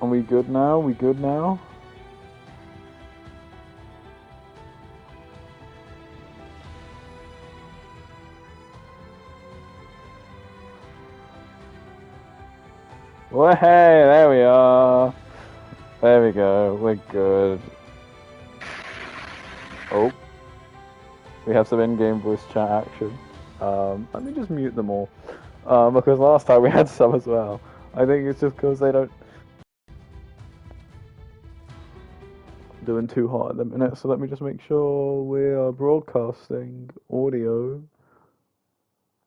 Are we good now? We good now? Well, hey, there we are. There we go. We're good. Oh, we have some in-game voice chat action. Let me just mute them all. Because last time we had some as well. I think it's just because they don't doing too hot at the minute. So let me just make sure we are broadcasting audio.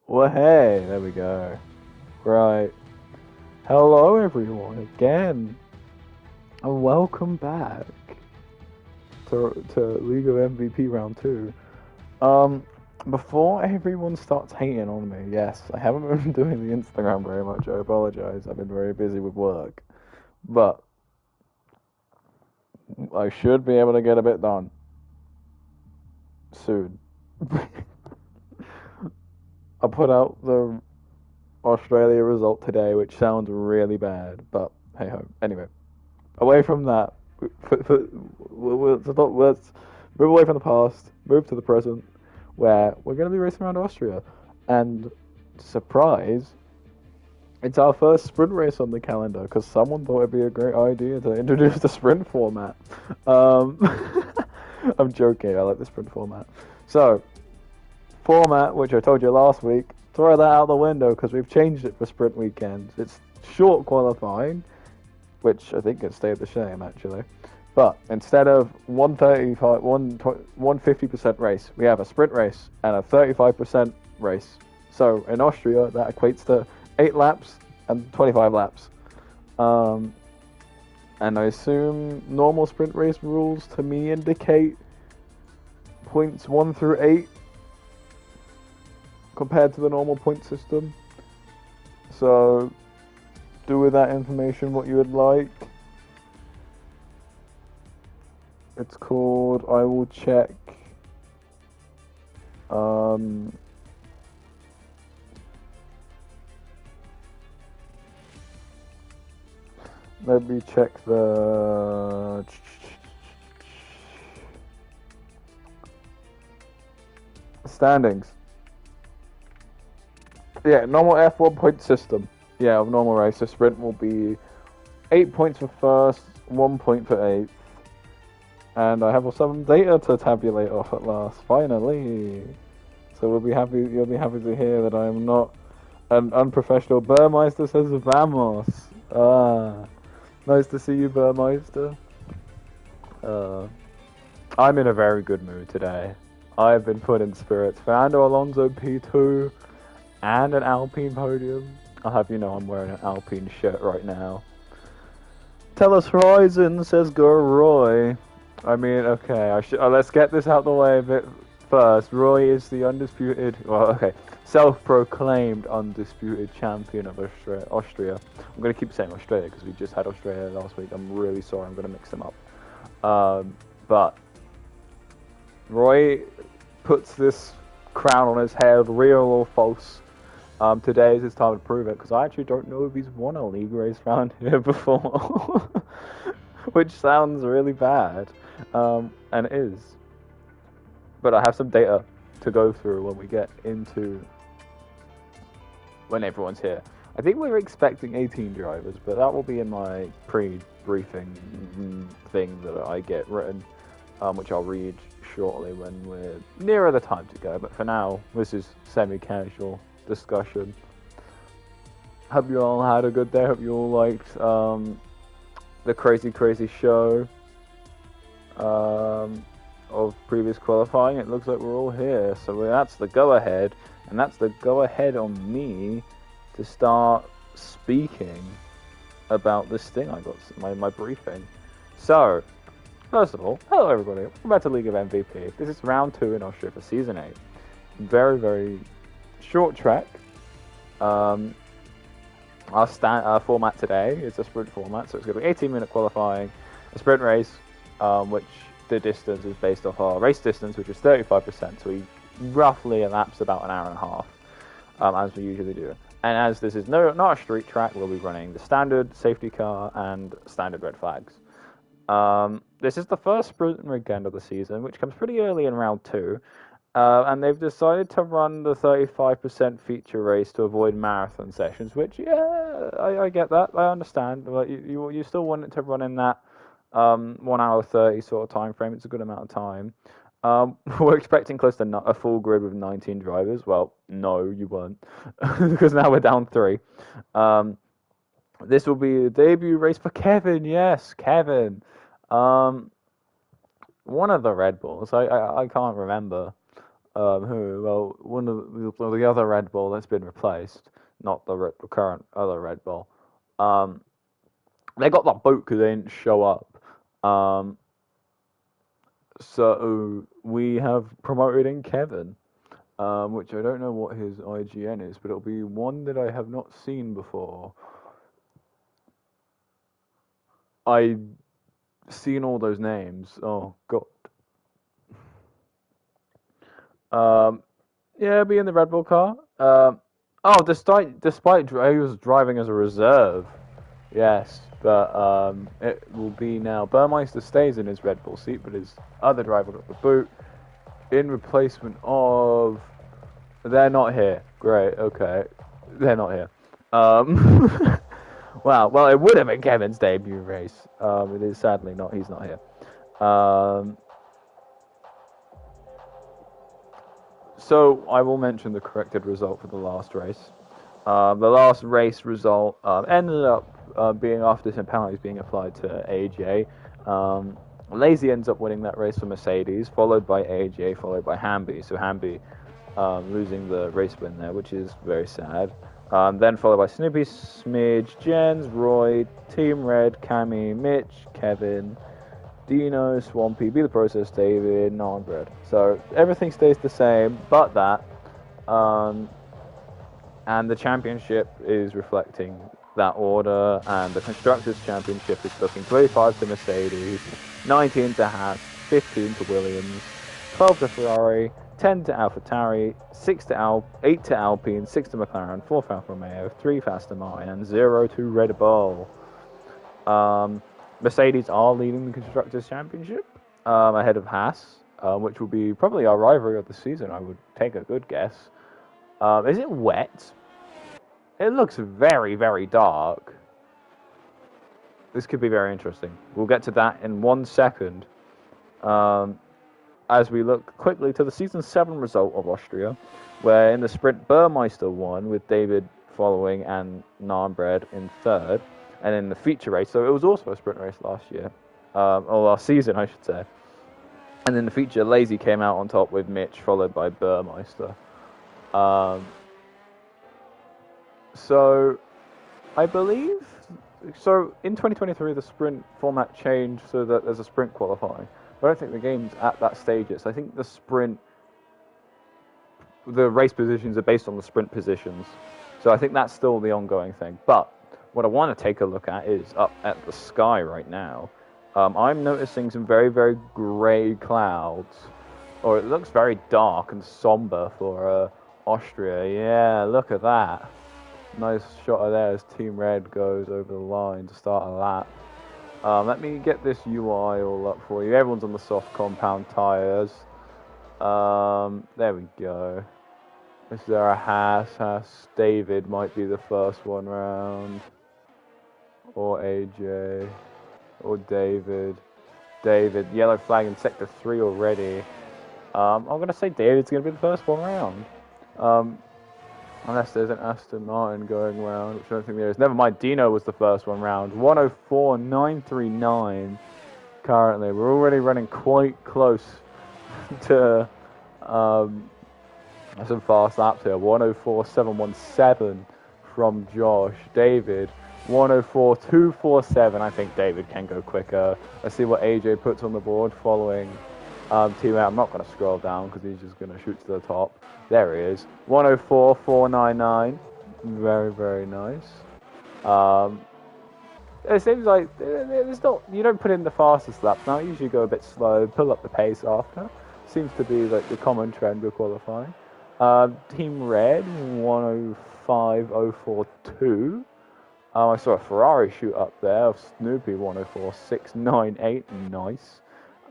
Well, hey, there we go. Right. Hello, everyone, again, and welcome back to League of MVP Round 2. Before everyone starts hating on me, yes, I haven't been doing the Instagram very much, I apologize, I've been very busy with work, but I should be able to get a bit done soon. I put out the Australia result today, which sounds really bad, but hey ho. Anyway, away from that, let's move away from the past, move to the present, where we're going to be racing around Austria. And surprise, it's our first sprint race on the calendar because someone thought it'd be a great idea to introduce the sprint format. I'm joking, I like the sprint format. So, format, which I told you last week, throw that out the window because we've changed it for sprint weekends. It's short qualifying, which I think it stayed the same actually. But instead of 150% race, we have a sprint race and a 35% race. So in Austria, that equates to 8 laps and 25 laps. And I assume normal sprint race rules to me indicate points 1 through 8 compared to the normal point system. So do with that information what you would like. It's called, I will check. Let me check the standings. Yeah, normal F1 point system. Yeah, of normal race. The sprint will be 8 points for first, 1 point for 8th. And I have some data to tabulate off at last, finally. So you'll be happy to hear that I am not an unprofessional. Burmeister says Vamos. Nice to see you, Burmeister. I'm in a very good mood today. I've been put in spirits. Fernando Alonso P2 and an Alpine podium. I'll have you know I'm wearing an Alpine shirt right now. Tell us Horizon, says Roy. I mean, okay, let's get this out the way a bit first. Roy is the self-proclaimed undisputed champion of Austria. I'm going to keep saying Australia because we just had Australia last week. I'm really sorry, I'm going to mix them up. But Roy puts this crown on his head, real or false. Today is his time to prove it because I actually don't know if he's won a league race round here before. Which sounds really bad, and it is. But I have some data to go through when everyone's here. I think we're expecting 18 drivers, but that will be in my pre-briefing thing that I get written, which I'll read shortly when we're nearer the time to go. But for now, this is semi-casual discussion. Hope you all had a good day. Hope you all liked the crazy show of previous qualifying. It looks like we're all here, so that's the go-ahead, and that's the go-ahead on me to start speaking about this thing I got, my briefing. So, first of all, hello everybody, welcome back to League of MVP. This is round 2 in Austria for Season 8. Very, very short track. Our format today is a sprint format, so it's going to be 18-minute qualifying, a sprint race, which the distance is based off our race distance, which is 35%, so we roughly elapse about an hour and a half, as we usually do. And as this is not a street track, we'll be running the standard safety car and standard red flags. This is the first sprint weekend of the season, which comes pretty early in round 2. And they've decided to run the 35% feature race to avoid marathon sessions, which, yeah, I get that. I understand. But you still want it to run in that 1 hour 30 sort of time frame. It's a good amount of time. We're expecting close to a full grid with 19 drivers. Well, no, you weren't, because now we're down 3. This will be a debut race for Kevin. Yes, Kevin. One of the Red Bulls. I can't remember. Who? Well, one of the other Red Bull that's been replaced, not the current other Red Bull. They got that boot because they didn't show up. So we have promoted in Kevin, which I don't know what his IGN is, but it'll be one that I have not seen before. I've seen all those names. Oh God. Yeah, be in the Red Bull car. Despite he was driving as a reserve. Yes, but it will be now. Burmeister stays in his Red Bull seat, but his other driver got the boot in replacement of. They're not here. Great. Okay, they're not here. Wow. Well, it would have been Kevin's debut race. It is sadly not. He's not here. So I will mention the corrected result for the last race. The last race result ended up being after some penalties being applied to AJ. Lazy ends up winning that race for Mercedes, followed by AJ, followed by Hamby. So Hamby losing the race win there, which is very sad. Then followed by Snoopy, Smidge, Jens, Roy, Team Red, Cammy, Mitch, Kevin, Dino, Swampy, Be the Process, David, Non-Bread. So everything stays the same, but that. And the championship is reflecting that order, and the Constructors' Championship is looking 25 to Mercedes, 19 to Haas, 15 to Williams, 12 to Ferrari, 10 to AlphaTauri, 8 to Alpine, 6 to McLaren, 4 to Alfa Romeo, 3 to Aston Martin, and 0 to Red Bull. Mercedes are leading the Constructors' Championship ahead of Haas, which will be probably our rivalry of the season, I would take a good guess. Is it wet? It looks very, very dark. This could be very interesting. We'll get to that in 1 second. As we look quickly to the Season 7 result of Austria, where in the sprint Burmeister won, with David following and Narnbread in 3rd. And in the feature race, so it was also a sprint race last year, or last season, I should say. And in the feature, Lazy came out on top with Mitch, followed by Burmeister. So, I believe, so in 2023, the sprint format changed so that there's a sprint qualifying. But I don't think the game's at that stage yet. So I think the race positions are based on the sprint positions. So I think that's still the ongoing thing. But what I want to take a look at is up at the sky right now. I'm noticing some very, very grey clouds. Or it looks very dark and somber for Austria. Yeah, look at that. Nice shot of there as Team Red goes over the line to start a lap. Let me get this UI all up for you. Everyone's on the soft compound tyres. There we go. Is there a Haas? David might be the first one round. Or AJ. Or David. Yellow flag in sector 3 already. I'm going to say David's going to be the first one round. Unless there's an Aston Martin going round, which I don't think there is. Never mind, Dino was the first one round. 104.939 currently. We're already running quite close to some fast laps here. 104.717 from Josh. David, 104.247. I think David can go quicker. Let's see what AJ puts on the board following teammate. I'm not going to scroll down because he's just going to shoot to the top. There he is. 104.499. Very, very nice. It seems like you don't put in the fastest laps now. You usually go a bit slow, pull up the pace after. Seems to be like the common trend with qualifying. Team Red, 105.042. I saw a Ferrari shoot up there of Snoopy 104.698. Nice.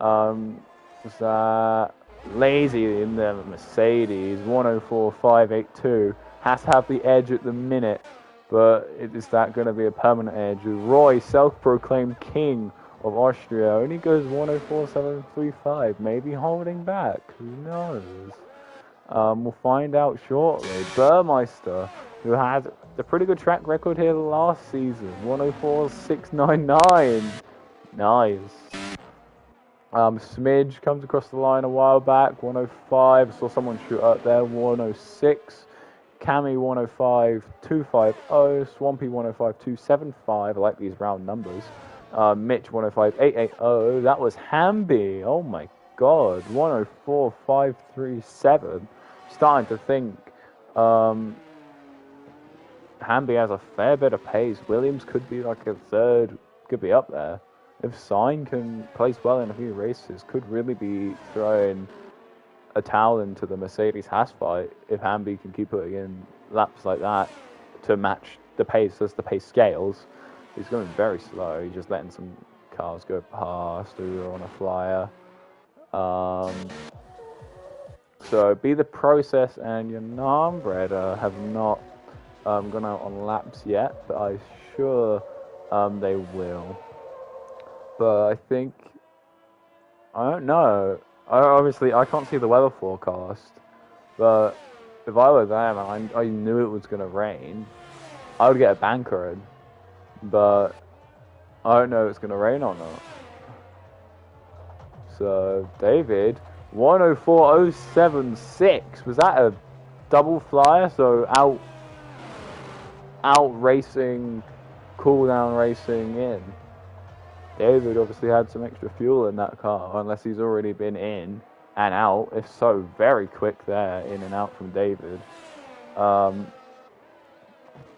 Was that Lazy in the Mercedes 104.582? Has to have the edge at the minute, but is that going to be a permanent edge? Roy, self-proclaimed king of Austria, only goes 104.735. Maybe holding back. Who knows? We'll find out shortly. Burmeister, who had a pretty good track record here last season, 104.699. Nice. Smidge comes across the line a while back, 105. Saw someone shoot up there, 106. Cammy 105.250. Swampy 105.275. I like these round numbers. Mitch 105.880. That was Hamby. Oh my god, 104.537. Starting to think Hamby has a fair bit of pace. Williams could be like a third, could be up there. If Sign can place well in a few races, could really be throwing a towel into the Mercedes Haas fight if Hamby can keep putting in laps like that to match the pace as the pace scales. He's going very slow. He's just letting some cars go past who are on a flyer. So Be the Process and your Nambred have not gone out on laps yet, but I'm sure they will. But I think, I don't know. Obviously, I can't see the weather forecast, but if I were them and I knew it was going to rain, I would get a banker in. But I don't know if it's going to rain or not. So, David, 104.076. Was that a double flyer? So, out racing, cool down racing in. David obviously had some extra fuel in that car, unless he's already been in and out. If so, very quick there, in and out from David.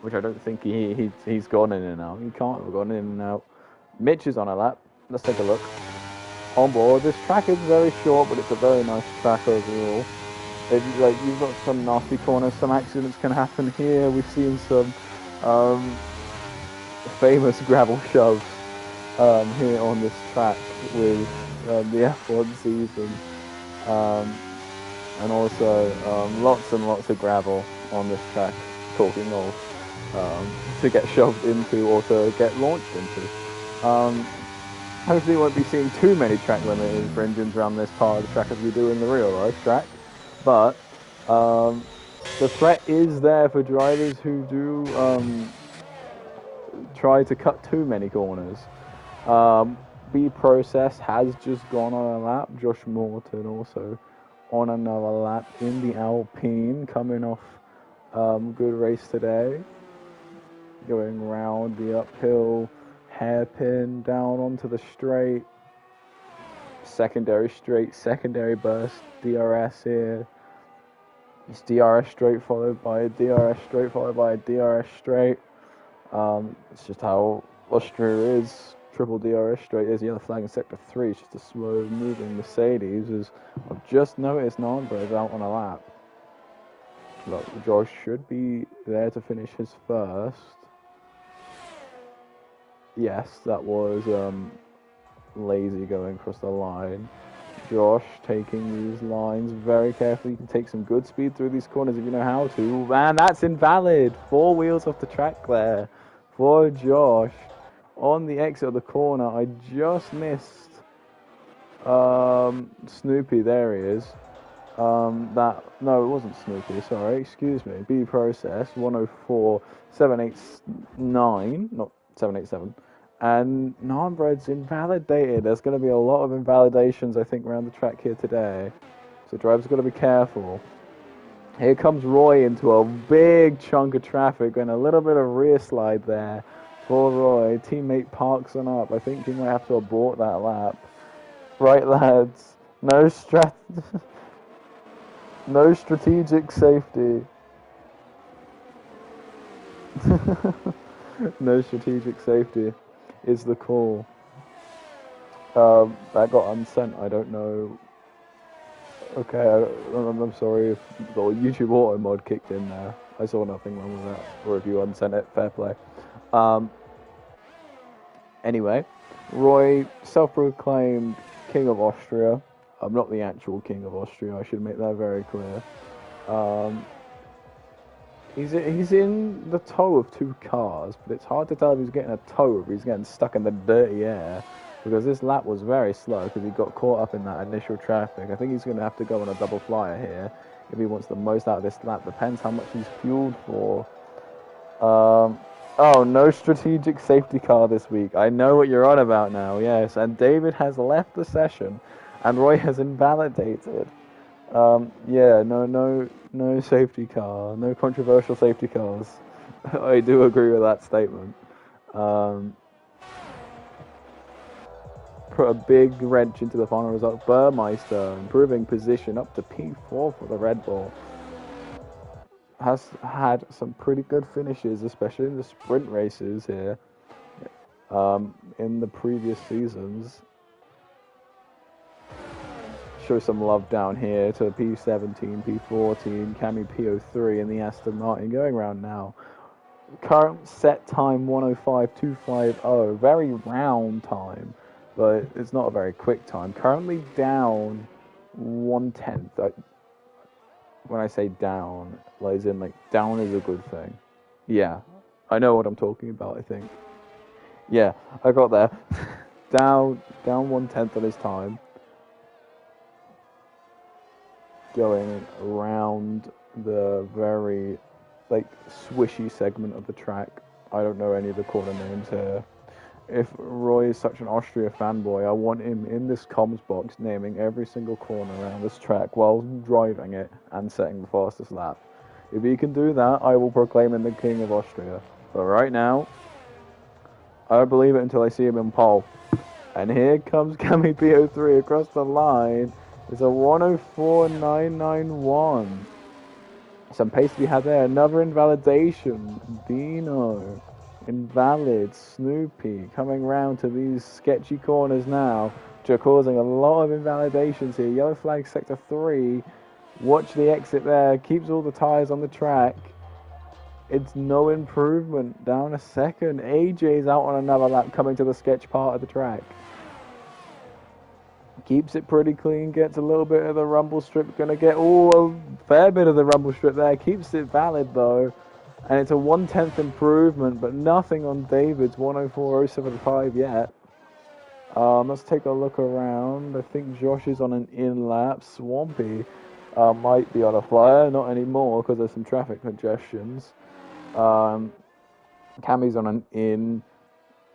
Which I don't think he's gone in and out. He can't have gone in and out. Mitch is on a lap. Let's take a look. On board. This track is very short, but it's a very nice track overall. You've got some nasty corners, some accidents can happen here. We've seen some famous gravel shoves here on this track with the F1 season, and also lots and lots of gravel on this track, talking of to get shoved into or to get launched into. Hopefully we won't be seeing too many track limiters for engines around this part of the track as we do in the real life track, but the threat is there for drivers who do try to cut too many corners. B Process has just gone on a lap. Josh Morton also on another lap in the Alpine, coming off good race today. Going round the uphill, hairpin down onto the straight. Secondary straight, secondary burst, DRS here. It's DRS straight followed by a DRS straight followed by a DRS straight. It's just how Austria is. Triple DRS straight is yellow flag in sector 3. It's just a slow moving Mercedes. As I've just noticed Nambra is out on a lap. Look, Josh should be there to finish his first. Yes, that was Lazy going across the line. Josh taking these lines very carefully. You can take some good speed through these corners if you know how to. Man, that's invalid. 4 wheels off the track there for Josh. On the exit of the corner, I just missed Snoopy. There he is. No, it wasn't Snoopy. Sorry, excuse me. B Process 104.789, not 787. And Nambred's invalidated. There's going to be a lot of invalidations, I think, around the track here today. So drivers got to be careful. Here comes Roy into a big chunk of traffic and a little bit of rear slide there for Roy. Teammate parks on up. I think he might have to abort that lap. Right, lads. No strategic safety. No strategic safety is the call. That got unsent. I don't know. Okay, I'm sorry if the YouTube auto mod kicked in there. I saw nothing wrong with that. Or if you unsent it, fair play. Anyway, Roy, self-proclaimed King of Austria. I'm not the actual King of Austria, I should make that very clear. He's in the toe of 2 cars, but it's hard to tell if he's getting a tow or if he's getting stuck in the dirty air. Because this lap was very slow because he got caught up in that initial traffic. I think he's going to have to go on a double flyer here if he wants the most out of this lap. Depends how much he's fueled for. Oh, no strategic safety car this week. I know what you're on about now, yes. And David has left the session and Roy has invalidated. Yeah, no safety car. No controversial safety cars. I do agree with that statement. Put a big wrench into the final result. Burmeister improving position up to P4 for the Red Bull. Has had some pretty good finishes, especially in the sprint races here. In the previous seasons. Show some love down here to P17, P14, Cami P03 in the Aston Martin going around now. Current set time 105.250, very round time, but it's not a very quick time. Currently down 1/10. When I say down, as in like down is a good thing. Yeah, I know what I'm talking about. I think. Yeah, I got there. down 1/10 of his time. Going around the very swishy segment of the track. I don't know any of the corner names here. If Roy is such an Austria fanboy, I want him in this comms box naming every single corner around this track while driving it and setting the fastest lap. If he can do that, I will proclaim him the King of Austria. But right now, I don't believe it until I see him in pole. And here comes Cami P03 across the line. It's a 104.991. Some pace to be had there. Another invalidation. Dino. Invalid. Snoopy. Coming round to these sketchy corners now, which are causing a lot of invalidations here. Yellow flag sector 3. Watch the exit there. Keeps all the tyres on the track. It's no improvement. Down a second. AJ's out on another lap coming to the sketch part of the track. Keeps it pretty clean, gets a little bit of the rumble strip, gonna get a fair bit of the rumble strip there, keeps it valid though, and it's a 1/10 improvement, but nothing on David's 104.075 yet. Let's take a look around. I think Josh is on an in lap. Swampy might be on a flyer, not anymore because there's some traffic congestions. Cami's on an in.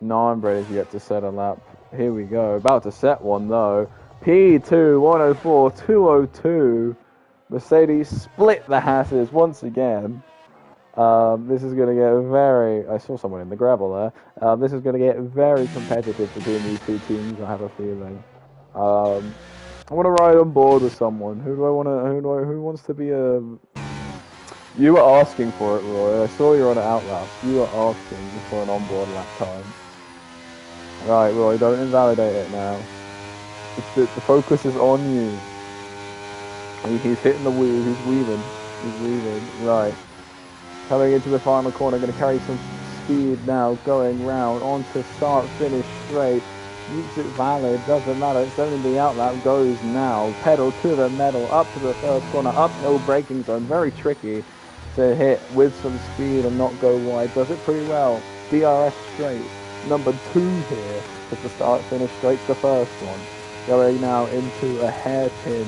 Narnbread is yet to set a lap. Here we go. About to set one though. P2 104.202. Mercedes split the Hasses once again. This is going to get very... I saw someone in the gravel there. This is going to get very competitive between these two teams, I have a feeling. I want to ride on board with someone. Who wants to be a... You were asking for it, Roy. I saw you on an outlap. You were asking for an onboard lap time. Right, Roy, don't invalidate it now. The focus is on you. He's hitting the wheel, he's weaving. Right. Coming into the final corner, going to carry some speed now, going round, on to start, finish, straight. Keeps it valid, doesn't matter, it's only the outlap, goes now. Pedal to the metal, up to the third corner, uphill braking zone, very tricky to hit with some speed and not go wide. Does it pretty well. DRS straight. Number 2 here as the start finish straight to the first one. Going now into a hairpin.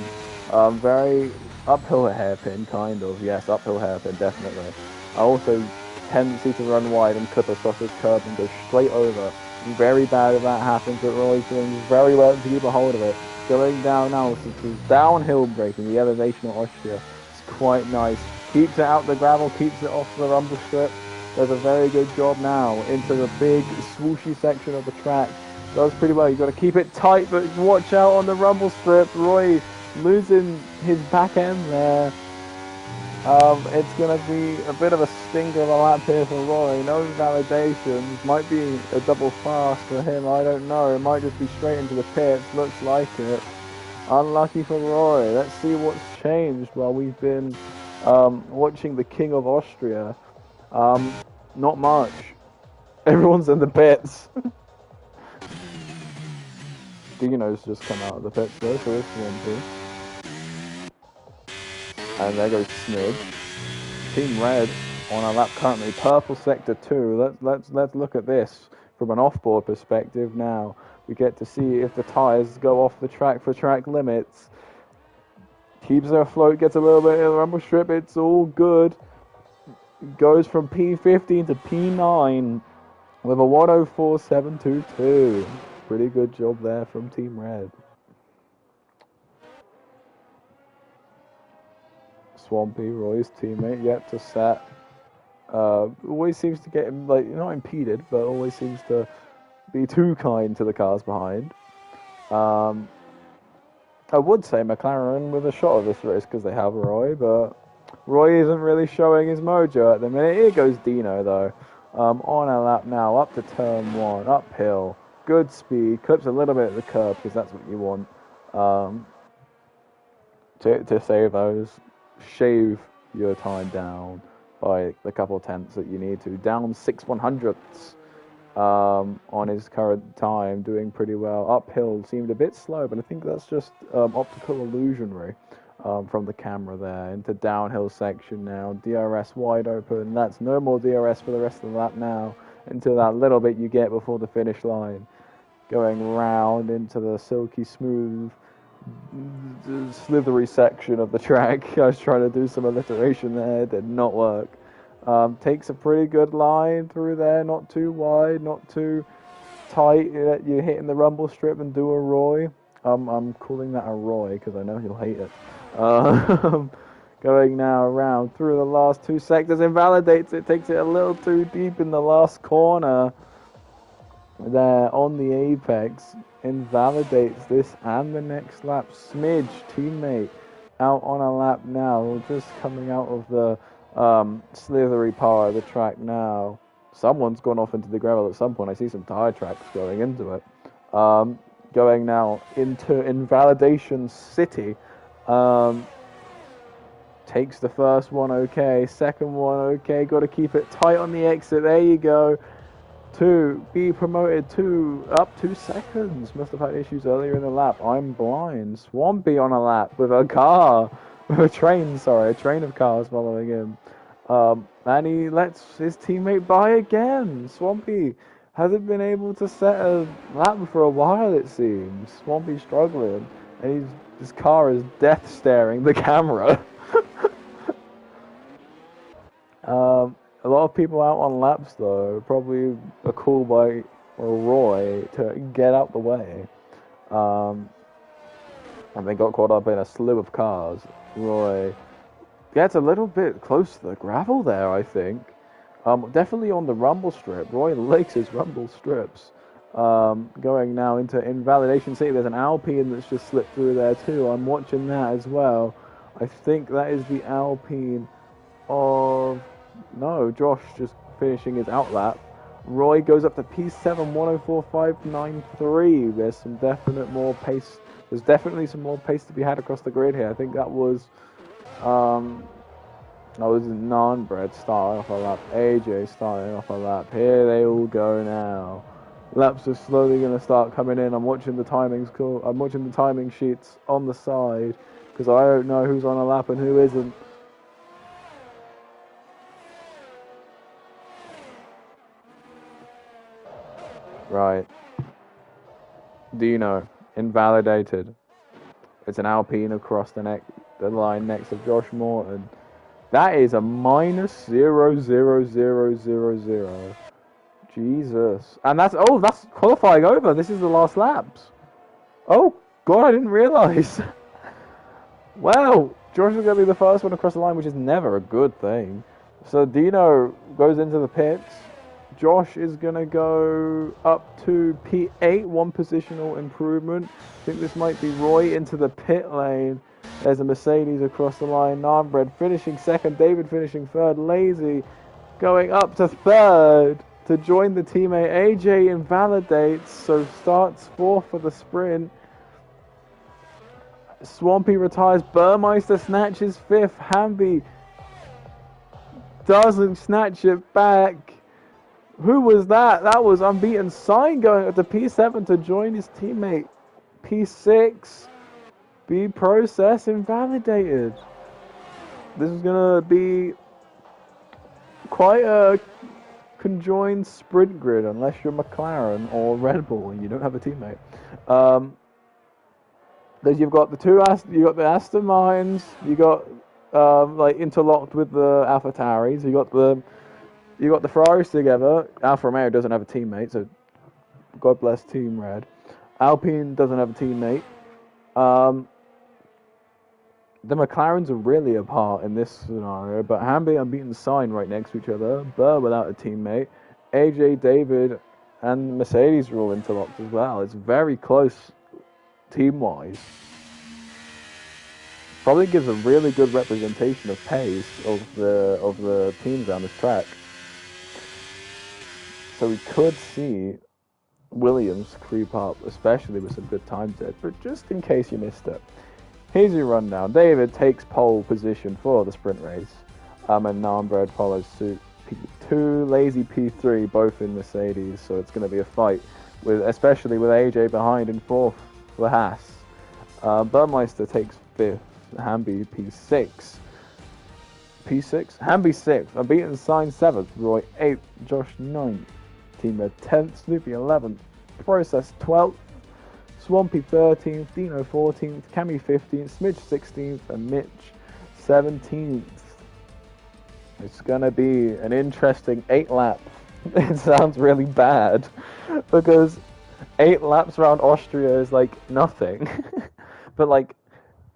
Very uphill hairpin, kind of. Yes, uphill hairpin, definitely. Also, tendency to run wide and clip a sausage curb and go straight over. Very bad if that happens, but Roy's doing very well to keep a hold of it. Going down now, this is downhill braking, the elevation of Austria. It's quite nice. Keeps it out the gravel, keeps it off the rumble strip. Does a very good job now into the big swooshy section of the track. Does pretty well. You've got to keep it tight, but watch out on the rumble strip. Roy losing his back end there. It's going to be a bit of a stinker of a lap here for Roy. No validations. Might be a double fast for him. I don't know. It might just be straight into the pits. Looks like it. Unlucky for Roy. Let's see what's changed while we've been Watching the King of Austria. Not much. Everyone's in the pits. Dino's just come out of the pits though, so it's 1-2. And there goes Smidge. Team Red on our lap currently. Purple sector 2. Let's look at this from an off-board perspective now. We get to see if the tyres go off the track for track limits. Keeps her afloat, gets a little bit of the rumble strip. It's all good. Goes from P15 to P9 with a 104.722. Pretty good job there from Team Red. Swampy, Roy's teammate, yet to set. Always seems to get him, like, not impeded, but always seems to be too kind to the cars behind. I would say McLaren with a shot of this race because they have Roy, but Roy isn't really showing his mojo at the minute. Here goes Dino though. On a lap now, up to turn 1, uphill, good speed, clips a little bit at the curb because that's what you want to save those. Shave your time down by the couple tenths that you need to. Down 6/100ths on his current time, doing pretty well. Uphill seemed a bit slow, but I think that's just optical illusionary from the camera there. Into downhill section now. DRS wide open. That's no more DRS for the rest of the lap now until that little bit you get before the finish line. Going round into the silky smooth slithery section of the track. I was trying to do some alliteration there, it did not work. Takes a pretty good line through there, not too wide, not too tight. You're hitting the rumble strip and do a Roy. I'm calling that a Roy because I know he'll hate it. Going now around through the last 2 sectors, invalidates it, takes it a little too deep in the last corner. There on the apex, invalidates this and the next lap. Smidge, teammate, out on a lap now, just coming out of the slithery part of the track now. Someone's gone off into the gravel at some point. I see some tire tracks going into it. Going now into Invalidation City. Takes the first one okay, second one okay, got to keep it tight on the exit. There you go. To be promoted to up 2 seconds. Must have had issues earlier in the lap. I'm blind. Swampy on a lap with a car. With a train of cars following him. And he lets his teammate by again. Swampy hasn't been able to set a lap for a while, it seems. Swampy's struggling. And his car is death staring the camera. A lot of people out on laps, though, probably a call by Roy to get out the way. And they got caught up in a slew of cars. Roy gets a little bit close to the gravel there, I think. Definitely on the rumble strip. Roy likes his rumble strips. Going now into Invalidation City. There's an Alpine that's just slipped through there, too. I'm watching that as well. I think that is the Alpine of... No, Josh just finishing his outlap. Roy goes up to P7, 104.593. There's some definite more pace. There's definitely some more pace to be had across the grid here. I think that was non-bread starting off a lap. AJ starting off a lap. Here they all go now. Laps are slowly going to start coming in. I'm watching the timings. I'm watching the timing sheets on the side because I don't know who's on a lap and who isn't. Right. Dino, invalidated. It's an Alpine across the line next to Josh Morton. That is a minus 0.00000. Jesus. And that's qualifying over. This is the last laps. Oh, God, I didn't realise. Well, Josh is going to be the first one across the line, which is never a good thing. So Dino goes into the pits. Josh is going to go up to P8, 1 positional improvement. I think this might be Roy into the pit lane. There's a Mercedes across the line. Narmbred finishing second. David finishing third. Lazy going up to third to join the teammate. AJ invalidates, so starts fourth for the sprint. Swampy retires. Burmeister snatches fifth. Hamby doesn't snatch it back. Who was that? That was Unbeaten Sign going up to P7 to join his teammate. P6. B process invalidated. This is going to be quite a conjoined sprint grid unless you're McLaren or Red Bull and you don't have a teammate. Then you've got the Aston Martins, you got like interlocked with the AlphaTauris, you got the Ferraris together. Alfa Romeo doesn't have a teammate, so God bless Team Red. Alpine doesn't have a teammate. The McLarens are really apart in this scenario, but Hamby Unbeaten Sign right next to each other. Burr without a teammate. AJ, David, and Mercedes are all interlocked as well. It's very close team-wise. Probably gives a really good representation of pace of the teams down this track. So we could see Williams creep up, especially with some good times there. But just in case you missed it, here's your rundown. David takes pole position for the sprint race, and Narmbread follows suit. P2, Lazy P3, both in Mercedes, so it's going to be a fight, especially with AJ behind in fourth for Haas. Burmeister takes fifth, Hamby P6. Hamby 6th, Unbeaten Sign 7th, Roy 8th, Josh 9th, Team Red 10th, Snoopy 11th, Process 12th, Swampy 13th, Dino 14th, Cammy 15th, Smidge 16th, and Mitch 17th. It's gonna be an interesting 8 laps. It sounds really bad because 8 laps around Austria is like nothing. But like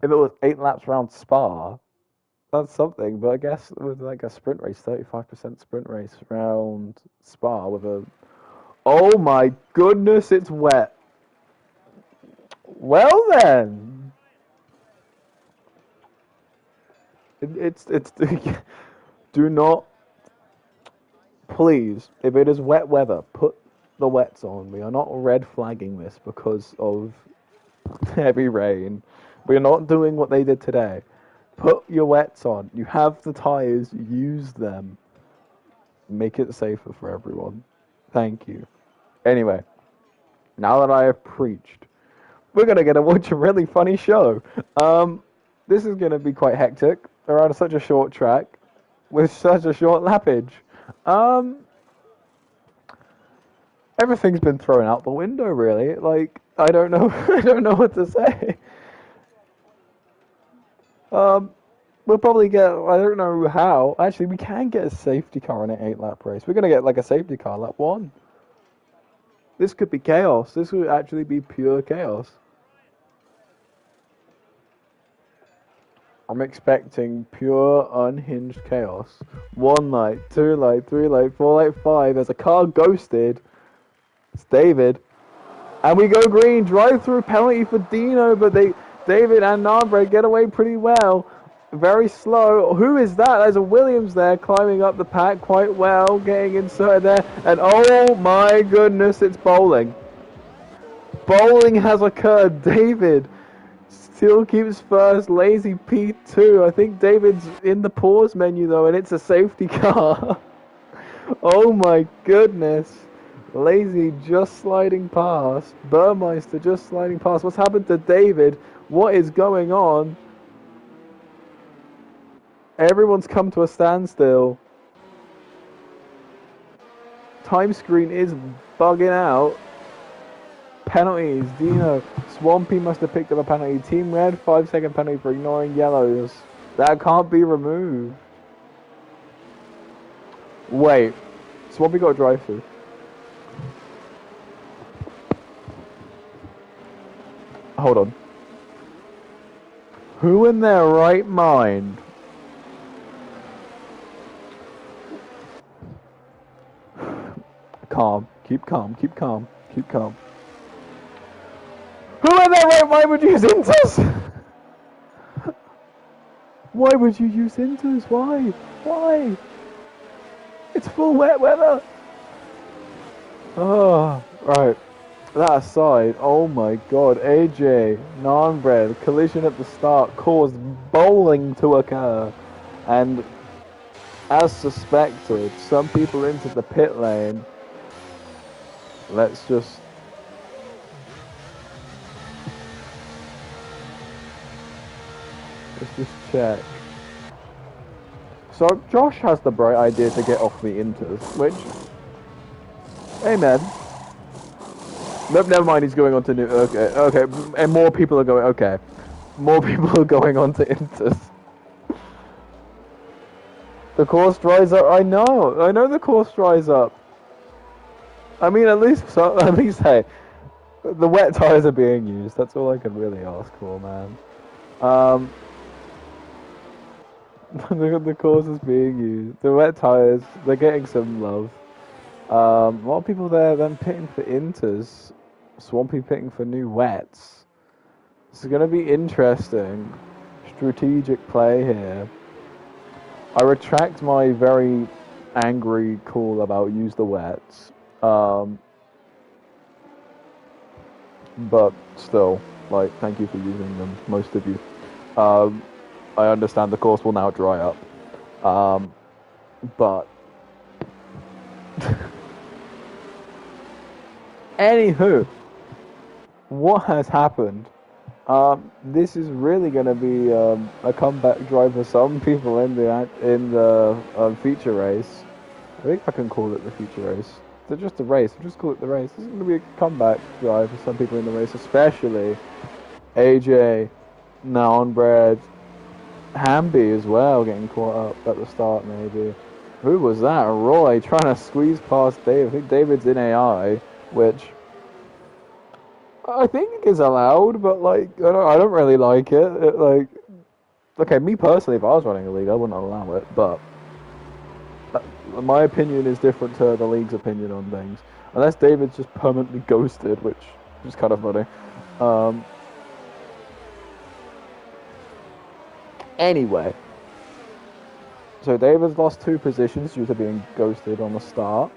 if it was 8 laps around Spa, that's something. But I guess with like a sprint race, 35% sprint race around Spa with a... Oh my goodness, it's wet. Well then. It's do not, please, if it is wet weather, put the wets on. We are not red flagging this because of heavy rain. We are not doing what they did today. Put your wets on. You have the tyres, use them. Make it safer for everyone. Thank you. Anyway, now that I have preached, we're going to get to watch a really funny show. This is going to be quite hectic around such a short track with such a short lappage. Everything's been thrown out the window, really. Like, I don't know, I don't know what to say. We'll probably get, I don't know how. Actually, we can get a safety car in an 8-lap race. We're going to get like a safety car lap 1. This could be chaos. This would actually be pure chaos. I'm expecting pure unhinged chaos. 1 light, 2 light, 3 light, 4 light, 5. There's a car ghosted. It's David. And we go green. Drive through penalty for Dino, but David and Narbre get away pretty well. Very slow. Who is that? There's a Williams there climbing up the pack quite well, getting inside there. And oh my goodness, it's bowling. Bowling has occurred. David still keeps first. Lazy P2. I think David's in the pause menu though, and it's a safety car. Oh my goodness. Lazy just sliding past. Burmeister just sliding past. What's happened to David? What is going on? Everyone's come to a standstill. Time screen is bugging out. Penalties. Dino. Swampy must have picked up a penalty. Team Red, 5-second penalty for ignoring yellows. That can't be removed. Wait. Swampy got a drive-through. Hold on. Who in their right mind? Calm. Keep calm. Keep calm. Keep calm. Who in their right mind would use Inters? Why would you use Inters? Why? Why? It's full wet weather. Oh, right. That aside, oh my god, AJ, Narnbread, collision at the start caused bowling to occur. And As suspected, some people into the pit lane. Let's just check. So Josh has the bright idea to get off the inters, which, amen. Nope, never mind. He's going on to new. Okay, and more people are going. Okay, more people are going on to inters. The course dries up. I know the course dries up. I mean, at least hey, the wet tires are being used. That's all I can really ask for, man. The course is being used. The wet tires, they're getting some love. A lot of people there then pitting for inters. Swampy pitting for new wets. This is going to be interesting. Strategic play here. I retract my very angry call about use the wets. But still, like, thank you for using them, most of you. I understand the course will now dry up. But anywho, what has happened? This is really going to be a comeback drive for some people in the feature race. I think I can call it the feature race. It's just a race. I'll just call it the race. This is going to be a comeback drive for some people in the race, especially AJ, Nounbred, Hamby as well, getting caught up at the start maybe. Who was that? Roy trying to squeeze past Dave. I think David's in AI, which I think is allowed, but like I don't really like it. Like, okay, me personally, if I was running a league, I wouldn't allow it. But my opinion is different to the league's opinion on things. Unless David's just permanently ghosted, which is kind of funny. Anyway, so David's lost 2 positions due to being ghosted on the start.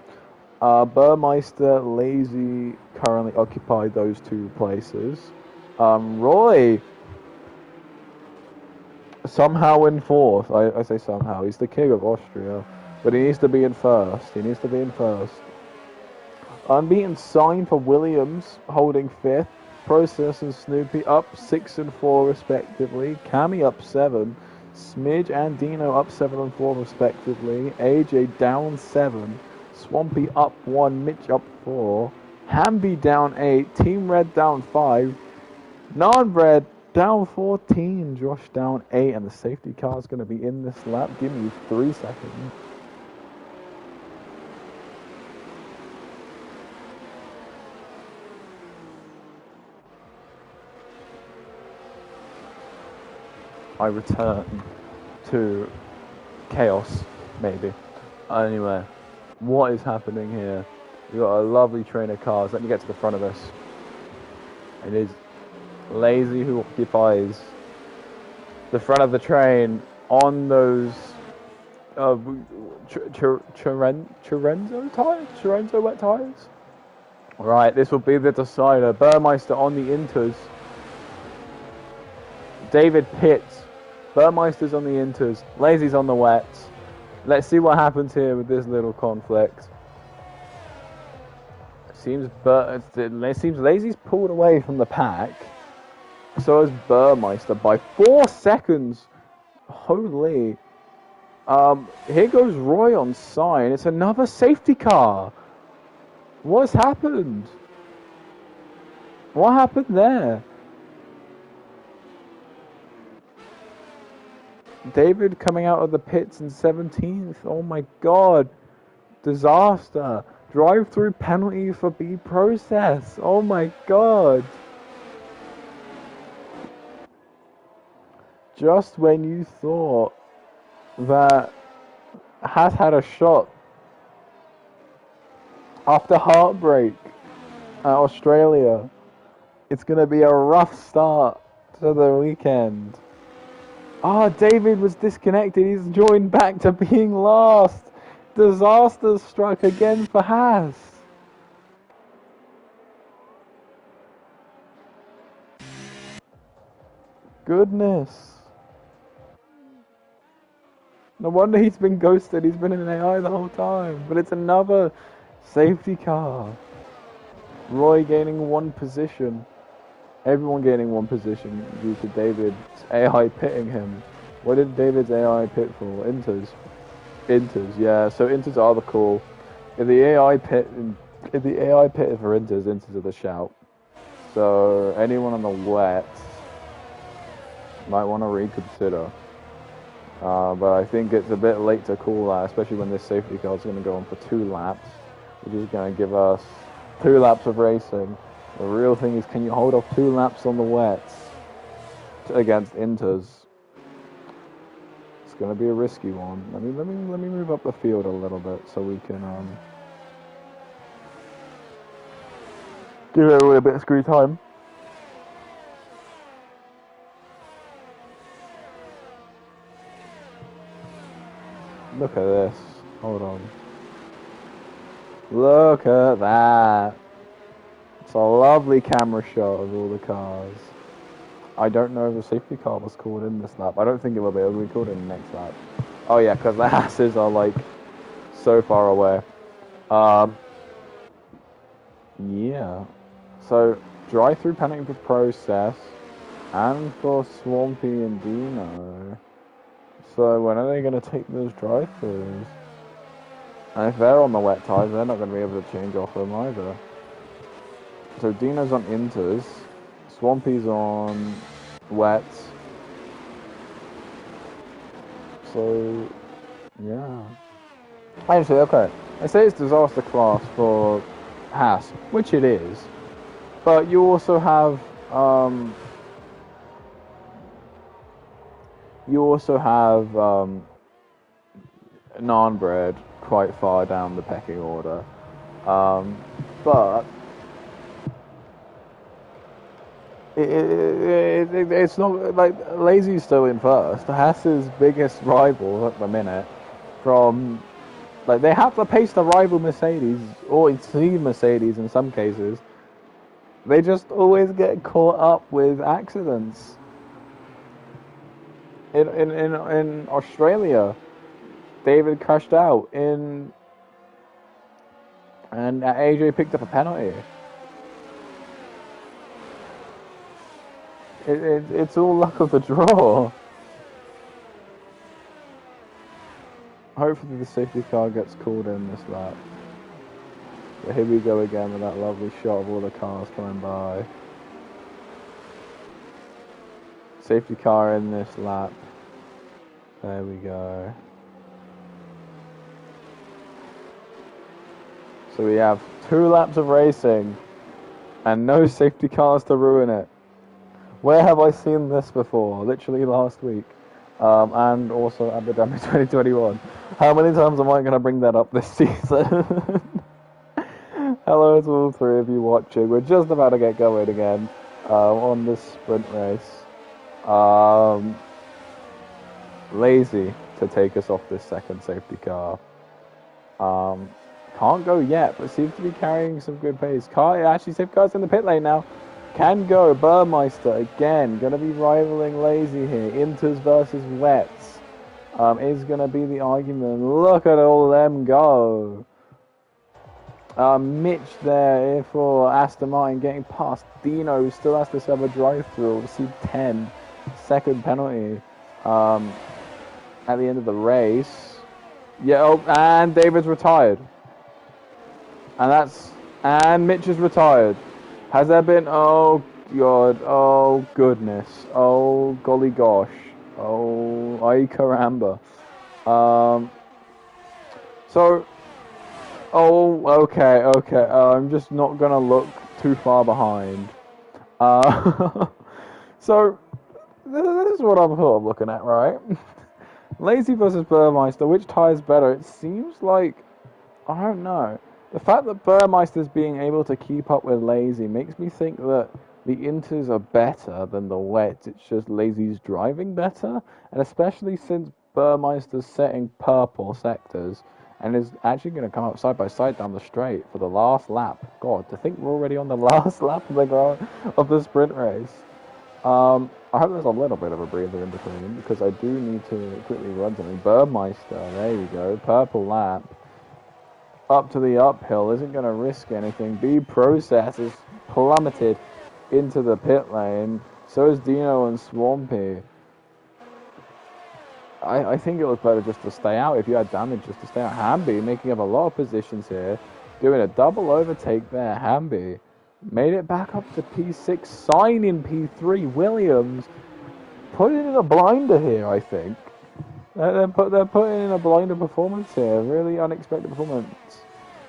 Burmeister, Lazy currently occupy those 2 places. Roy somehow in 4th. I say somehow. He's the king of Austria, but he needs to be in 1st. Unbeaten sign for Williams, holding 5th. Process and Snoopy up 6 and 4 respectively. Cammy up 7. Smidge and Dino up 7 and 4 respectively. AJ down 7. Swampy up 1. Mitch up 4. Hamby down 8. Team Red down 5. Non-Red down 14. Josh down 8. And the safety car is going to be in this lap. Give me 3 seconds. I return to chaos, maybe. Anyway, what is happening here? We've got a lovely train of cars. Let me get to the front of this. It is Lazy who occupies the front of the train on those Chorenzo wet tires? Right, this will be the decider. Burmeister on the inters. David pits. Burmeister's on the inters. Lazy's on the wets. Let's see what happens here with this little conflict. Seems Lazy's pulled away from the pack. So is Burmeister by 4 seconds. Holy. Here goes Roy on sign. It's another safety car. What's happened? What happened there? David coming out of the pits in 17th. Oh my god. Disaster. Drive-through penalty for B process. Oh my god. Just when you thought that has had a shot after heartbreak at Australia, it's going to be a rough start to the weekend. David was disconnected. He's joined back to being last. Disaster struck again for Haas. Goodness. No wonder he's been ghosted. He's been in an AI the whole time. But it's another safety car. Roy gaining one position. Everyone gaining one position due to David's AI pitting him. What did David's AI pit for? Inters. Inters, yeah. So inters are the call. If the AI pit for inters, inters are the shout. So anyone on the wets might want to reconsider. But I think it's a bit late to call that, especially when this safety car is going to go on for 2 laps, which is going to give us 2 laps of racing. The real thing is, can you hold off 2 laps on the wets against inters? It's going to be a risky one. Let me move up the field a little bit so we can give everyone a bit of screen time. Look at this. Hold on. Look at that. It's a lovely camera shot of all the cars. I don't know if the safety car was called in this lap. I don't think it will be. It will be called in the next lap. Oh yeah, because the Hasses are like so far away. Yeah. So drive-through penalty process, and for Swampy and Dino. So when are they going to take those drive-throughs? And if they're on the wet tyres, they're not going to be able to change off them either. So Dino's on inters, Swampy's on wets. So yeah. Actually, okay. I say it's disaster class for Haas, which it is. But you also have non-bred quite far down the pecking order, but it's not like Lazy's still in first. Haas's biggest rival at the minute, from like they have to pace the rival Mercedes or exceed Mercedes in some cases. They just always get caught up with accidents. In Australia, David crashed out and AJ picked up a penalty. It's all luck of the draw. Hopefully the safety car gets called in this lap. But here we go again with that lovely shot of all the cars coming by. Safety car in this lap. There we go. So we have 2 laps of racing and no safety cars to ruin it. Where have I seen this before? Literally last week. And also at the Abu Dhabi 2021. How many times am I going to bring that up this season? Hello to all 3 of you watching. We're just about to get going again on this sprint race. Lazy to take us off this second safety car. Can't go yet, but seems to be carrying some good pace. Actually, safety car's in the pit lane now. Can go. Burmeister again, going to be rivaling Lazy here. Inters versus wets is going to be the argument. Look at all of them go. Mitch there for Aston Martin getting past Dino, who still has to serve a drive-through. Receive 10 second penalty at the end of the race. Yeah, oh, and David's retired. And Mitch is retired. Has there been, oh god, oh goodness, oh golly gosh, oh ay caramba. So, oh, okay, I'm just not gonna look too far behind. So, this is what I'm sort of looking at, right? Lazy versus Burmeister, which tires better? It seems like, I don't know. The fact that Burmeister's being able to keep up with Lazy makes me think that the Inters are better than the wets. It's just Lazy's driving better, and especially since Burmeister's setting purple sectors and is actually going to come up side by side down the straight for the last lap. God, to think we're already on the last lap of the sprint race. I hope there's a little bit of a breather in between because I do need to quickly run something. Burmeister, there you go. Purple lap. Up to the uphill, isn't going to risk anything. B Process is plummeted into the pit lane. So is Dino and Swampy. I think it was better just to stay out if you had damage, just to stay out. Hamby making up a lot of positions here. Doing a double overtake there. Hamby made it back up to P6. Signing P3. Williams putting in a blinder here, I think. They're putting in a blinder performance here. Really unexpected performance.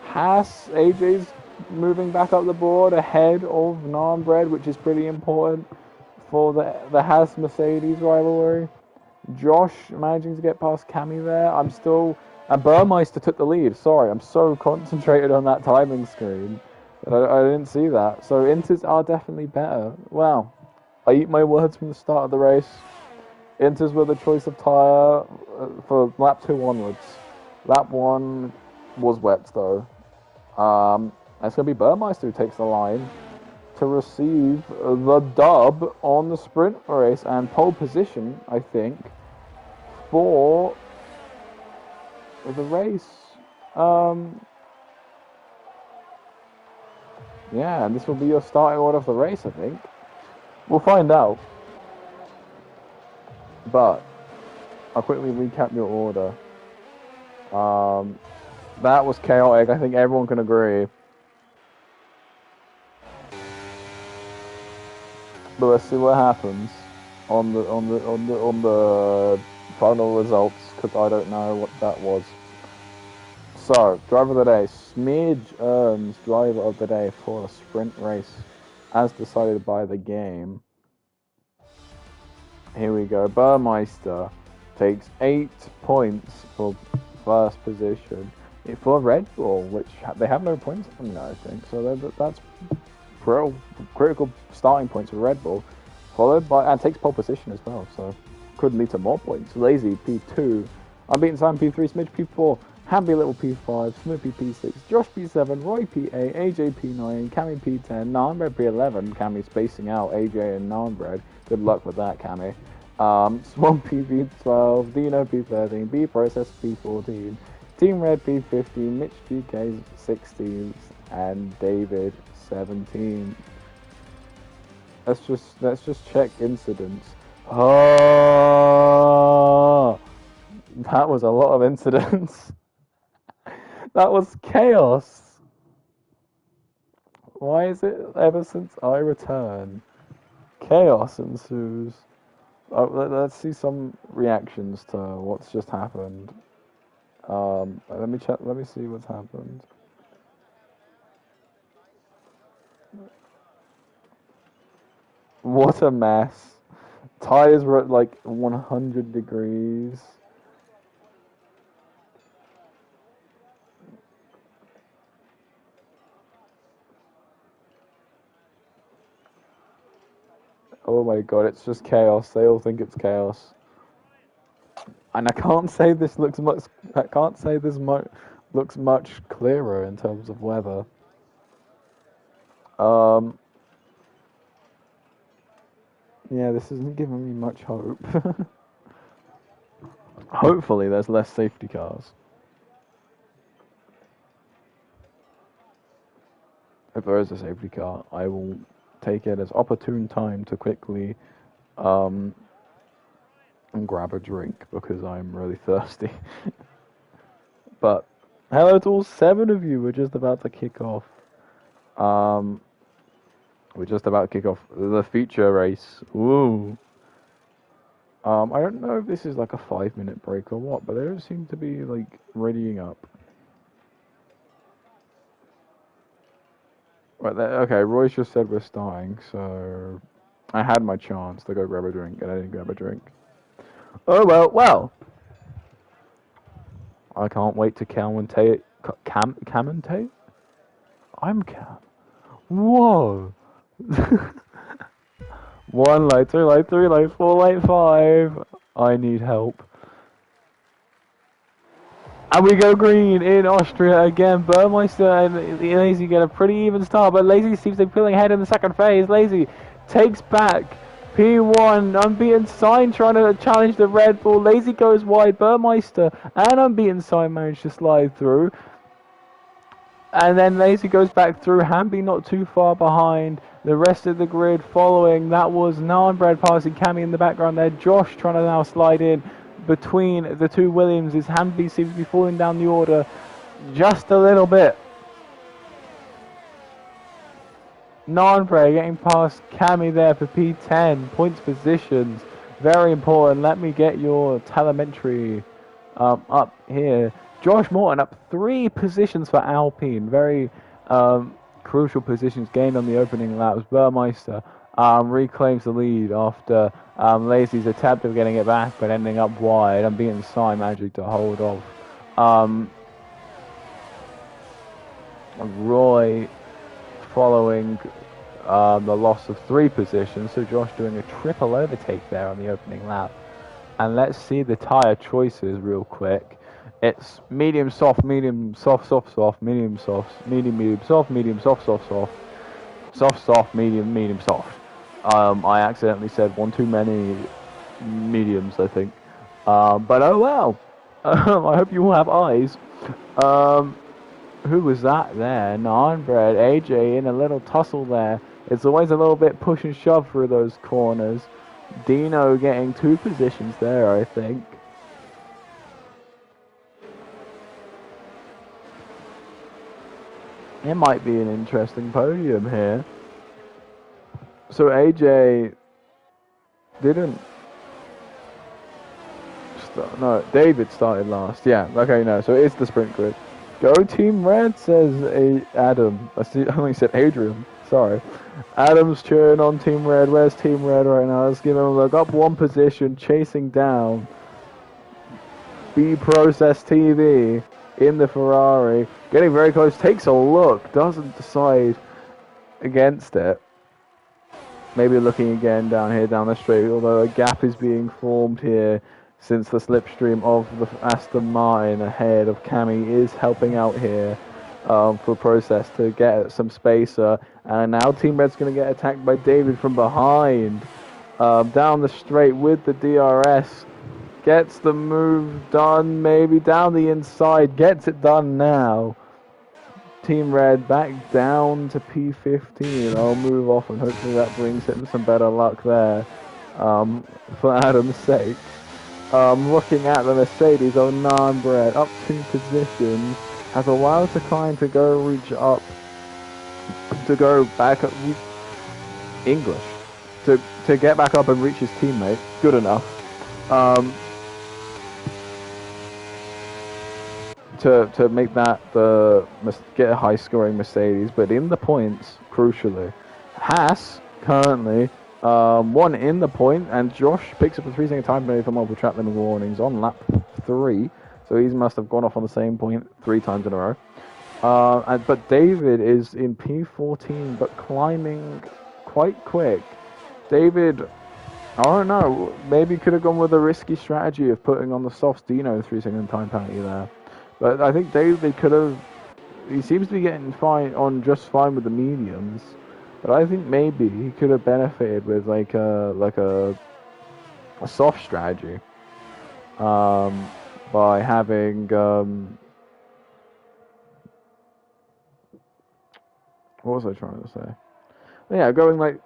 Haas, AJ's moving back up the board ahead of Narmbread, which is pretty important for the Haas Mercedes rivalry. Josh managing to get past Cammy there. And Burmeister took the lead. Sorry, I'm so concentrated on that timing screen that I didn't see that. So Inters are definitely better. Wow. I eat my words from the start of the race. Inters were the choice of tyre for lap 2 onwards. Lap 1 was wet though. It's going to be Burmeister who takes the line to receive the dub on the sprint race and pole position, I think, for the race. Yeah, and this will be your starting order of the race, I think. We'll find out. But I'll quickly recap your order. That was chaotic. I think everyone can agree. But let's see what happens on the final results, because I don't know what that was. So, driver of the day, Smidge earns driver of the day for a sprint race, as decided by the game. Here we go. Burmeister takes 8 points for first position for Red Bull, which they have no points on that, I think. So that's critical starting points for Red Bull, followed by, and takes pole position as well, so could lead to more points. Lazy P2, Unbeaten Simon P3, Smidge P4, Hamby Little P5, Snoopy P6, Josh P7, Roy P8, AJ P9, Cammy P10, Narmbread P11, Cammy spacing out AJ and Narmbread. Good luck with that, Cammy. Swampy P12, Dino P13, B Process P14, Team Red P15, Mitch PK 16, and David 17. Let's just check incidents. Oh, that was a lot of incidents. That was chaos. Why is it ever since I return, chaos ensues? Let's see some reactions to what's just happened. Let me check. Let me see what's happened. What a mess. Tires were at like 100 degrees. Oh my god, it's just chaos. They all think it's chaos. And I can't say this looks much. I can't say this looks much clearer in terms of weather. Yeah, this isn't giving me much hope. Hopefully, there's less safety cars. If there is a safety car, I will take it as opportune time to quickly and grab a drink because I'm really thirsty. But hello to all 7 of you. We're just about to kick off. We're just about to kick off the feature race. Ooh. I don't know if this is like a 5-minute break or what, but they don't seem to be like readying up. Right there. Okay, Royce just said we're starting, so I had my chance to go grab a drink, and I didn't grab a drink. Oh well. I can't wait to commentate. Commentate? I'm Cam. Whoa. 1 light, 2 light, 3 light, 4 light, 5. I need help. And we go green in Austria again. Burmeister and Lazy get a pretty even start, but Lazy seems to be pulling ahead in the second phase. Lazy takes back P1, unbeaten sign trying to challenge the Red Bull. Lazy goes wide. Burmeister and unbeaten sign managed to slide through. And then Lazy goes back through. Hamby not too far behind. The rest of the grid following. That was Narnbread passing Cammy in the background there. Josh trying to now slide in between the two Williamses. Hamby seems to be falling down the order just a little bit. Narnbread getting past Cammy there for P10. Points positions. Very important. Let me get your telemetry up here. Josh Morton up 3 positions for Alpine. Very crucial positions gained on the opening laps. Burmeister reclaims the lead after Lazy's attempt of getting it back, but ending up wide. Unbeaten Sai managing to hold off. Roy following the loss of 3 positions. So Josh doing a triple overtake there on the opening lap. And let's see the tyre choices real quick. It's medium, soft, medium, soft, soft, soft, medium, soft, medium, medium, soft, medium, soft, soft, soft, soft, soft, medium, medium, soft. I accidentally said one too many mediums, I think. But oh well. I hope you all have eyes. Who was that there? Narnbread, AJ in a little tussle there. It's always a little bit push and shove through those corners. Dino getting 2 positions there, I think. It might be an interesting podium here. So AJ didn't start, no, David started last. Yeah, okay, no, so it's the sprint grid. Go Team Red, says Adam. I only said Adrian, sorry. Adam's cheering on Team Red. Where's Team Red right now? Let's give him a look. Up 1 position, chasing down B Process TV in the Ferrari. Getting very close, takes a look, doesn't decide against it. Maybe looking again down here, down the straight, although a gap is being formed here since the slipstream of the Aston Martin ahead of Cammy is helping out here for Process to get some spacer. And now Team Red's going to get attacked by David from behind. Down the straight with the DRS. Gets the move done, maybe down the inside. Gets it done now. Team Red back down to P15. I'll move off and hopefully that brings him some better luck there for Adam's sake. Looking at the Mercedes, Narnbread up 2 positions. Has a while to climb to go reach up. To go back up. English. To get back up and reach his teammate. Good enough. To make that get a high scoring Mercedes, but in the points, crucially, Haas currently 1 in the point, and Josh picks up a 3-second time penalty for multiple track limit warnings on lap 3, so he must have gone off on the same point 3 times in a row. But David is in P14, but climbing quite quick. David, I don't know, maybe could have gone with a risky strategy of putting on the soft Dino 3-second time penalty there. But I think David could have. He seems to be getting just fine with the mediums. But I think maybe he could have benefited with like a soft strategy. By having what was I trying to say? Yeah, going like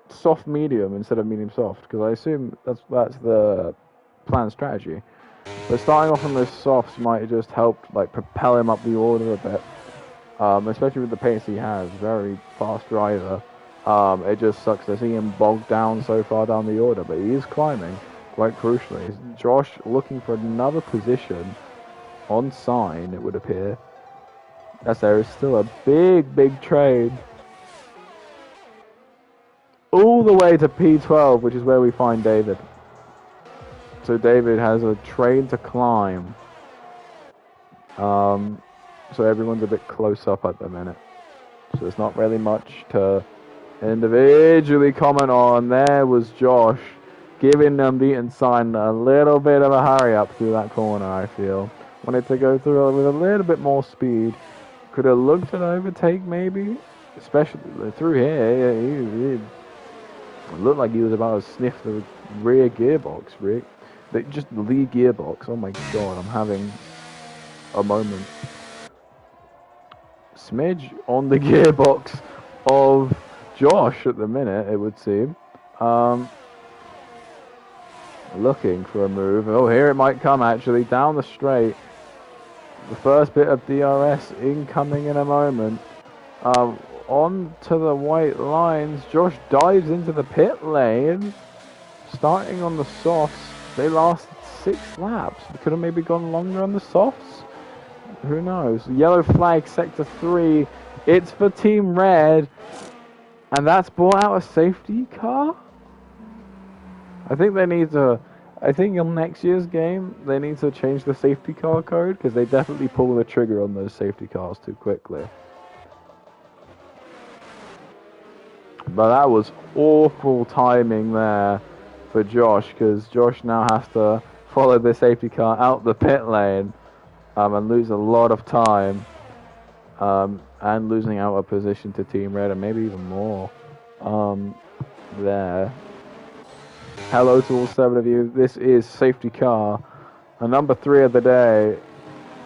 soft medium instead of medium soft, because I assume that's the planned strategy. But starting off on those softs might have just helped like propel him up the order a bit, especially with the pace he has. Very fast driver. It just sucks to see him bogged down so far down the order, but he is climbing quite crucially. Josh looking for another position on sign, it would appear, as there is still a big trade all the way to P12, which is where we find David. So David has a train to climb. So everyone's a bit close up at the minute. So there's not really much to individually comment on. There was Josh giving them beaten sign a little bit of a hurry up through that corner, I feel. Wanted to go through it with a little bit more speed. Could have looked at overtake maybe. Especially through here. It looked like he was about to sniff the rear gearbox, Rick. Just the lead gearbox. Oh my god, I'm having a moment. Smidge on the gearbox of Josh at the minute, it would seem. Looking for a move. Oh, here it might come actually, down the straight. The first bit of DRS incoming in a moment. On to the white lines. Josh dives into the pit lane. Starting on the softs. They lasted 6 laps. Could have maybe gone longer on the softs. Who knows? Yellow flag, sector 3. It's for Team Red. And that's brought out a safety car? I think they need to... I think in next year's game, they need to change the safety car code, because they definitely pull the trigger on those safety cars too quickly. But that was awful timing there for Josh, because Josh now has to follow the safety car out the pit lane and lose a lot of time, and losing out a position to Team Red, and maybe even more there. Hello to all 7 of you. This is safety car, a number 3 of the day.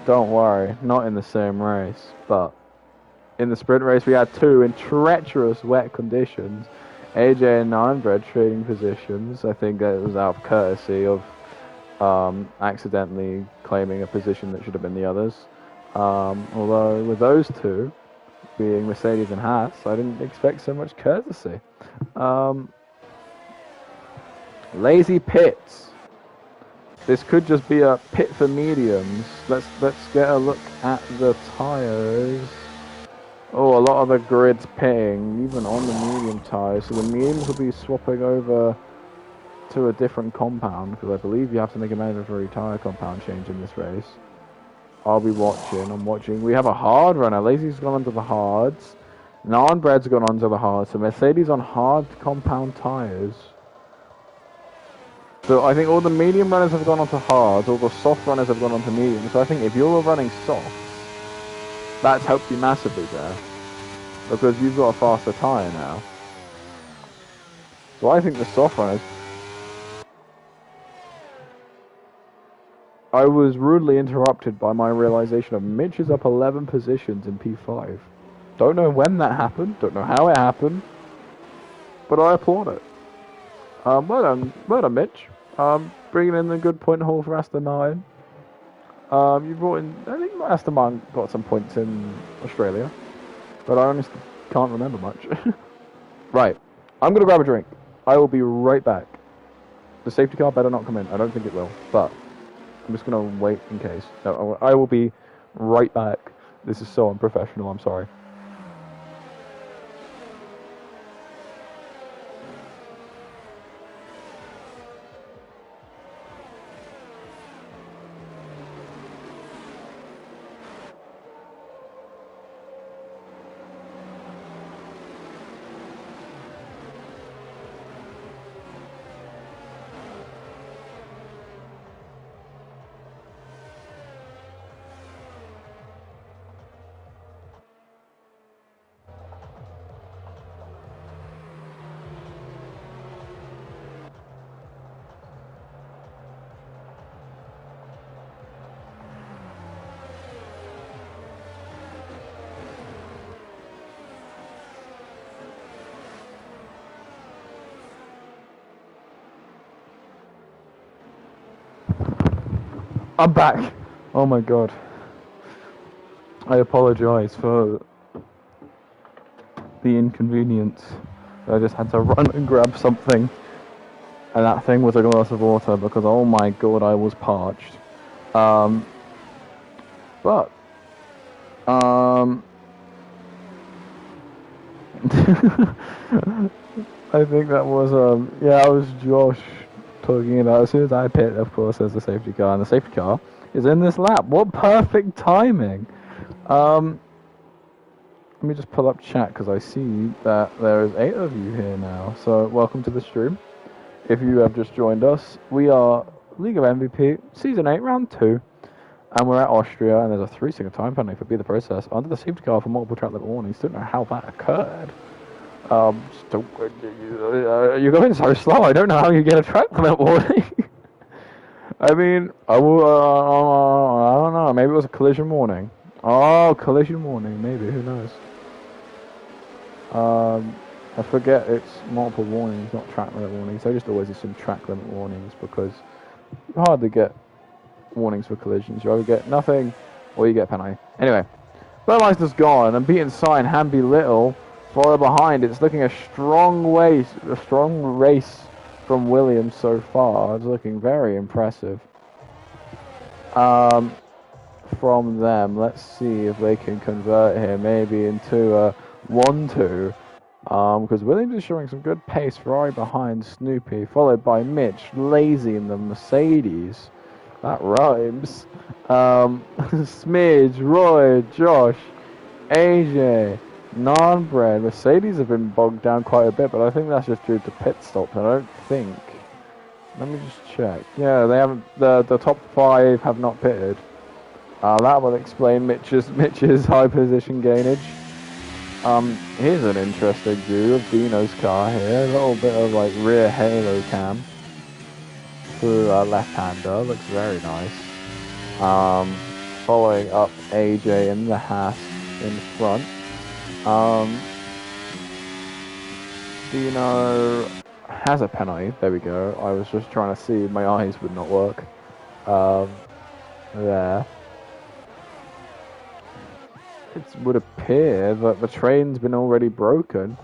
Don't worry, not in the same race, but in the sprint race we had 2 in treacherous wet conditions. AJ and Ninebread trading positions. I think that it was out of courtesy of accidentally claiming a position that should have been the others. Although with those 2 being Mercedes and Haas, I didn't expect so much courtesy. Lazy pits. This could just be a pit for mediums. Let's get a look at the tires. Oh, a lot of the grid's pitting, even on the medium tires. So the mediums will be swapping over to a different compound, because I believe you have to make a mandatory tire compound change in this race. I'll be watching. I'm watching. We have a hard runner. Lazy's gone onto the hards. Non-bread's gone onto the hards. So Mercedes on hard compound tires. So I think all the medium runners have gone onto hards, all the soft runners have gone onto medium. So I think if you're running soft, that's helped you massively there, because you've got a faster tyre now. So I think the soft runners... I was rudely interrupted by my realization of Mitch is up 11 positions in P5. Don't know when that happened, don't know how it happened, but I applaud it. Well done, Mitch. Bringing in a good point haul for Aston Martin. You brought in, I think Aston Martin got some points in Australia, but I honestly can't remember much. Right, I'm gonna grab a drink. I will be right back. The safety car better not come in. I don't think it will, but I'm just gonna wait in case. No, I will be right back. This is so unprofessional, I'm sorry. I'm back. Oh my god. I apologise for the inconvenience. I just had to run and grab something, and that thing was a glass of water, because oh my god, I was parched. I think that was yeah, I was Josh talking about, as soon as I pit, of course, there's the safety car, and the safety car is in this lap. What perfect timing! Let me just pull up chat, because I see that there is 8 of you here now. So welcome to the stream. If you have just joined us, we are League of MVP Season 8 Round 2, and we're at Austria, and there's a 3-second time penalty for Be the Process under the safety car for multiple track level warnings. Don't know how that occurred. You're going so slow. I don't know how you get a track limit warning. I mean, I don't know. Maybe it was a collision warning. Oh, collision warning. Maybe. Who knows? I forget it's multiple warnings, not track limit warnings. I just always assume track limit warnings because you hardly get warnings for collisions. You either get nothing or you get a penalty. Anyway, Burmeister's gone and beaten Sign, Hamby Little. Follow behind. It's looking a strong race from Williams so far. It's looking very impressive. From them, let's see if they can convert here, maybe into a 1-2. Because Williams is showing some good pace. Ferrari behind Snoopy, followed by Mitch, Lazy in the Mercedes. That rhymes. Smidge, Roy, Josh, AJ, Non-Bread. Mercedes have been bogged down quite a bit, but I think that's just due to pit stops. I don't think. Let me just check. Yeah, they haven't. The top 5 have not pitted. That will explain Mitch's high position gainage. Here's an interesting view of Dino's car here. A little bit of like rear halo cam through left-hander. Looks very nice. Following up AJ in the Haas in front. Dino has a penalty. There we go. I was just trying to see. My eyes would not work. There. It would appear that the train's been already broken.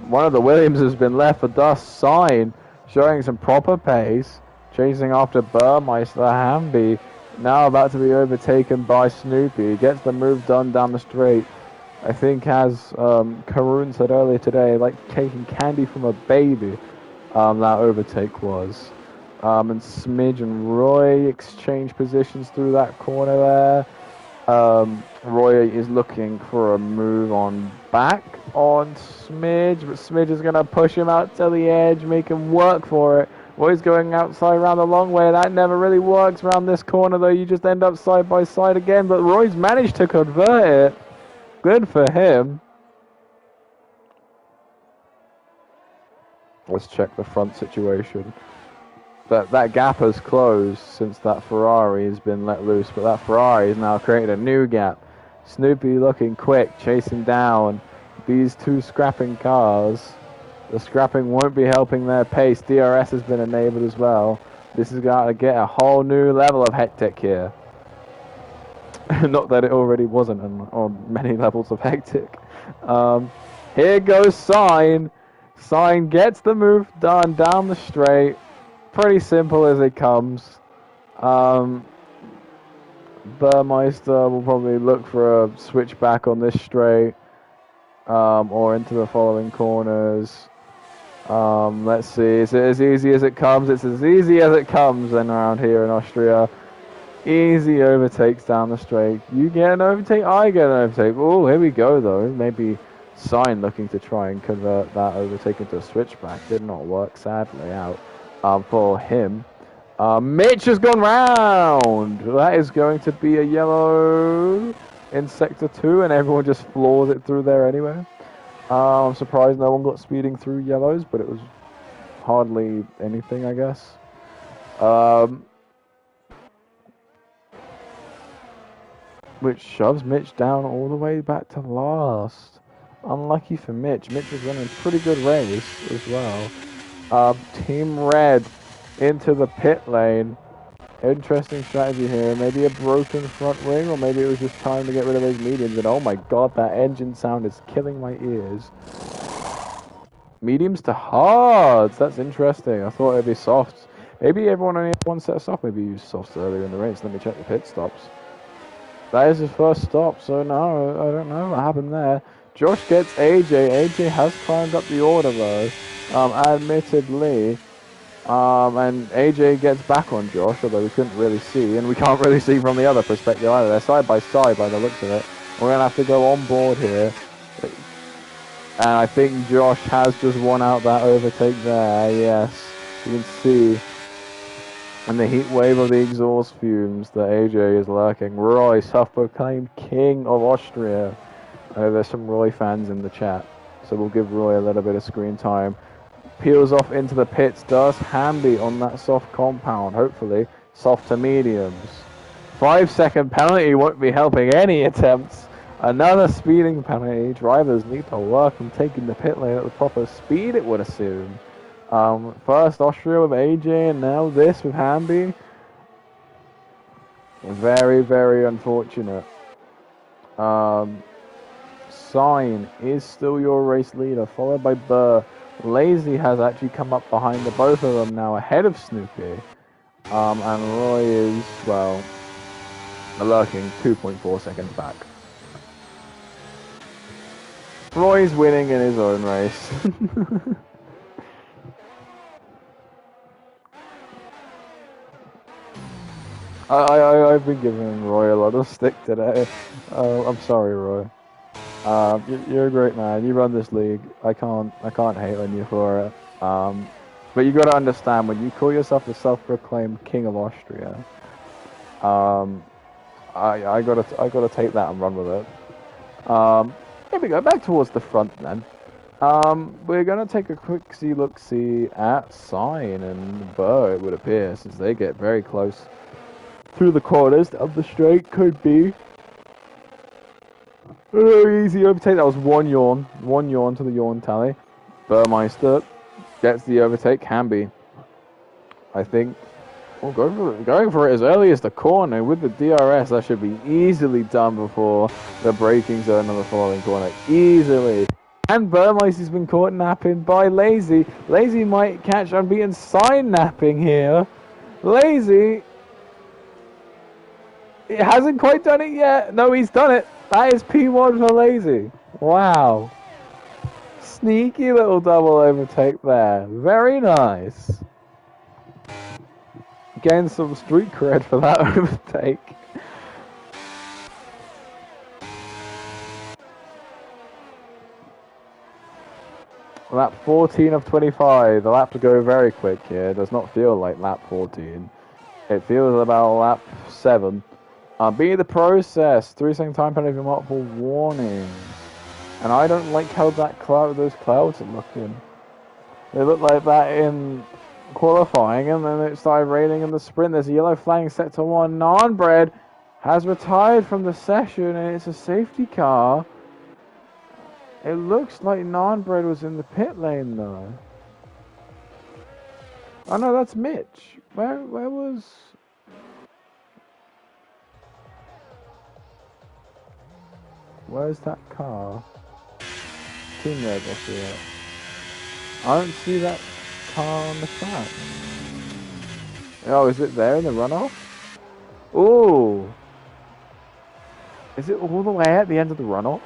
One of the Williams has been left for dust. Sign showing some proper pace. Chasing after Burmeister. Hamby now about to be overtaken by Snoopy. Gets the move done down the straight. I think, as Karun said earlier today, like taking candy from a baby, that overtake was. And Smidge and Roy exchange positions through that corner there. Roy is looking for a move on back on Smidge, but Smidge is going to push him out to the edge, make him work for it. Roy's going outside around the long way. That never really works around this corner, though. You just end up side by side again, but Roy's managed to convert it. Good for him. Let's check the front situation. That gap has closed since that Ferrari has been let loose, but that Ferrari has now created a new gap. Snoopy looking quick, chasing down these two scrapping cars. The scrapping won't be helping their pace. DRS has been enabled as well. This is going to get a whole new level of hectic here. Not that it already wasn't on many levels of hectic. Here goes Sign. Sign gets the move done down the straight. Pretty simple as it comes. Burmeister will probably look for a switch back on this straight, or into the following corners. Let's see. Is it as easy as it comes? It's as easy as it comes then around here in Austria. Easy overtakes down the straight. You get an overtake, I get an overtake. Oh, here we go though. Maybe Sign looking to try and convert that overtake into a switchback. Did not work, sadly, out for him. Mitch has gone round. That is going to be a yellow in sector 2, and everyone just floors it through there anyway. I'm surprised no one got speeding through yellows, but it was hardly anything, I guess. Which shoves Mitch down all the way back to last. Unlucky for Mitch. Mitch is running a pretty good race as well. Team Red into the pit lane. Interesting strategy here. Maybe a broken front wing, or maybe it was just time to get rid of those mediums. And oh my god, that engine sound is killing my ears. Mediums to hards. That's interesting. I thought it'd be softs. Maybe everyone only had one set of soft. Maybe used softs earlier in the race. Let me check the pit stops. That is his first stop, so no, I don't know what happened there. Josh gets AJ. AJ has climbed up the order though, admittedly. And AJ gets back on Josh, although we couldn't really see, and we can't really see from the other perspective either. They're side by side by the looks of it. We're going to have to go on board here. And I think Josh has just won out that overtake there, yes. You can see in the heat wave of the exhaust fumes that AJ is lurking. Roy, self-proclaimed king of Austria. I know there's some Roy fans in the chat, so we'll give Roy a little bit of screen time. Peels off into the pits, does Hamby on that soft compound, hopefully. Soft to mediums. 5-second penalty won't be helping any attempts. Another speeding penalty. Drivers need to work on taking the pit lane at the proper speed, it would assume. First Austria with AJ, and now this with Hamby. Very, very unfortunate. Sign is still your race leader, followed by Burr. Lazy has actually come up behind the both of them now, ahead of Snoopy. And Roy is, well, lurking 2.4 seconds back. Roy's winning in his own race. I've been giving Roy a lot of stick today. I'm sorry, Roy. You're a great man. You run this league. I can't hate on you for it. But you got to understand, when you call yourself the self-proclaimed king of Austria, I gotta take that and run with it. Here we go. Back towards the front then. We're gonna take a quick look-see at Sign and Burr, it would appear, since they get very close through the corners of the straight. Could be. Oh, easy overtake. That was one yawn to the yawn tally. Burmeister gets the overtake. Hamby, I think, going for it as early as the corner with the DRS. That should be easily done before the braking zone on the following corner. Easily. And Burmeister's been caught napping by Lazy. Lazy might catch unbeaten Sign napping here. Lazy, it hasn't quite done it yet. No, he's done it. That is P1 for Lazy. Wow. Sneaky little double overtake there. Very nice. Getting some street cred for that overtake. Lap 14 of 25. They'll have to go very quick here. It does not feel like lap 14. It feels about lap 7. Be the process. 3-second time penalty for multiple warnings. And I don't like how those clouds are looking. They look like that in qualifying, and then it started raining in the sprint. There's a yellow flag set to 1. Nonbred has retired from the session, and it's a safety car. It looks like Nonbred was in the pit lane, though. Oh no, that's Mitch. Where was... Where's that car? Team Red, I see it. I don't see that car on the track. Oh, is it there in the runoff? Ooh! Is it all the way at the end of the runoff?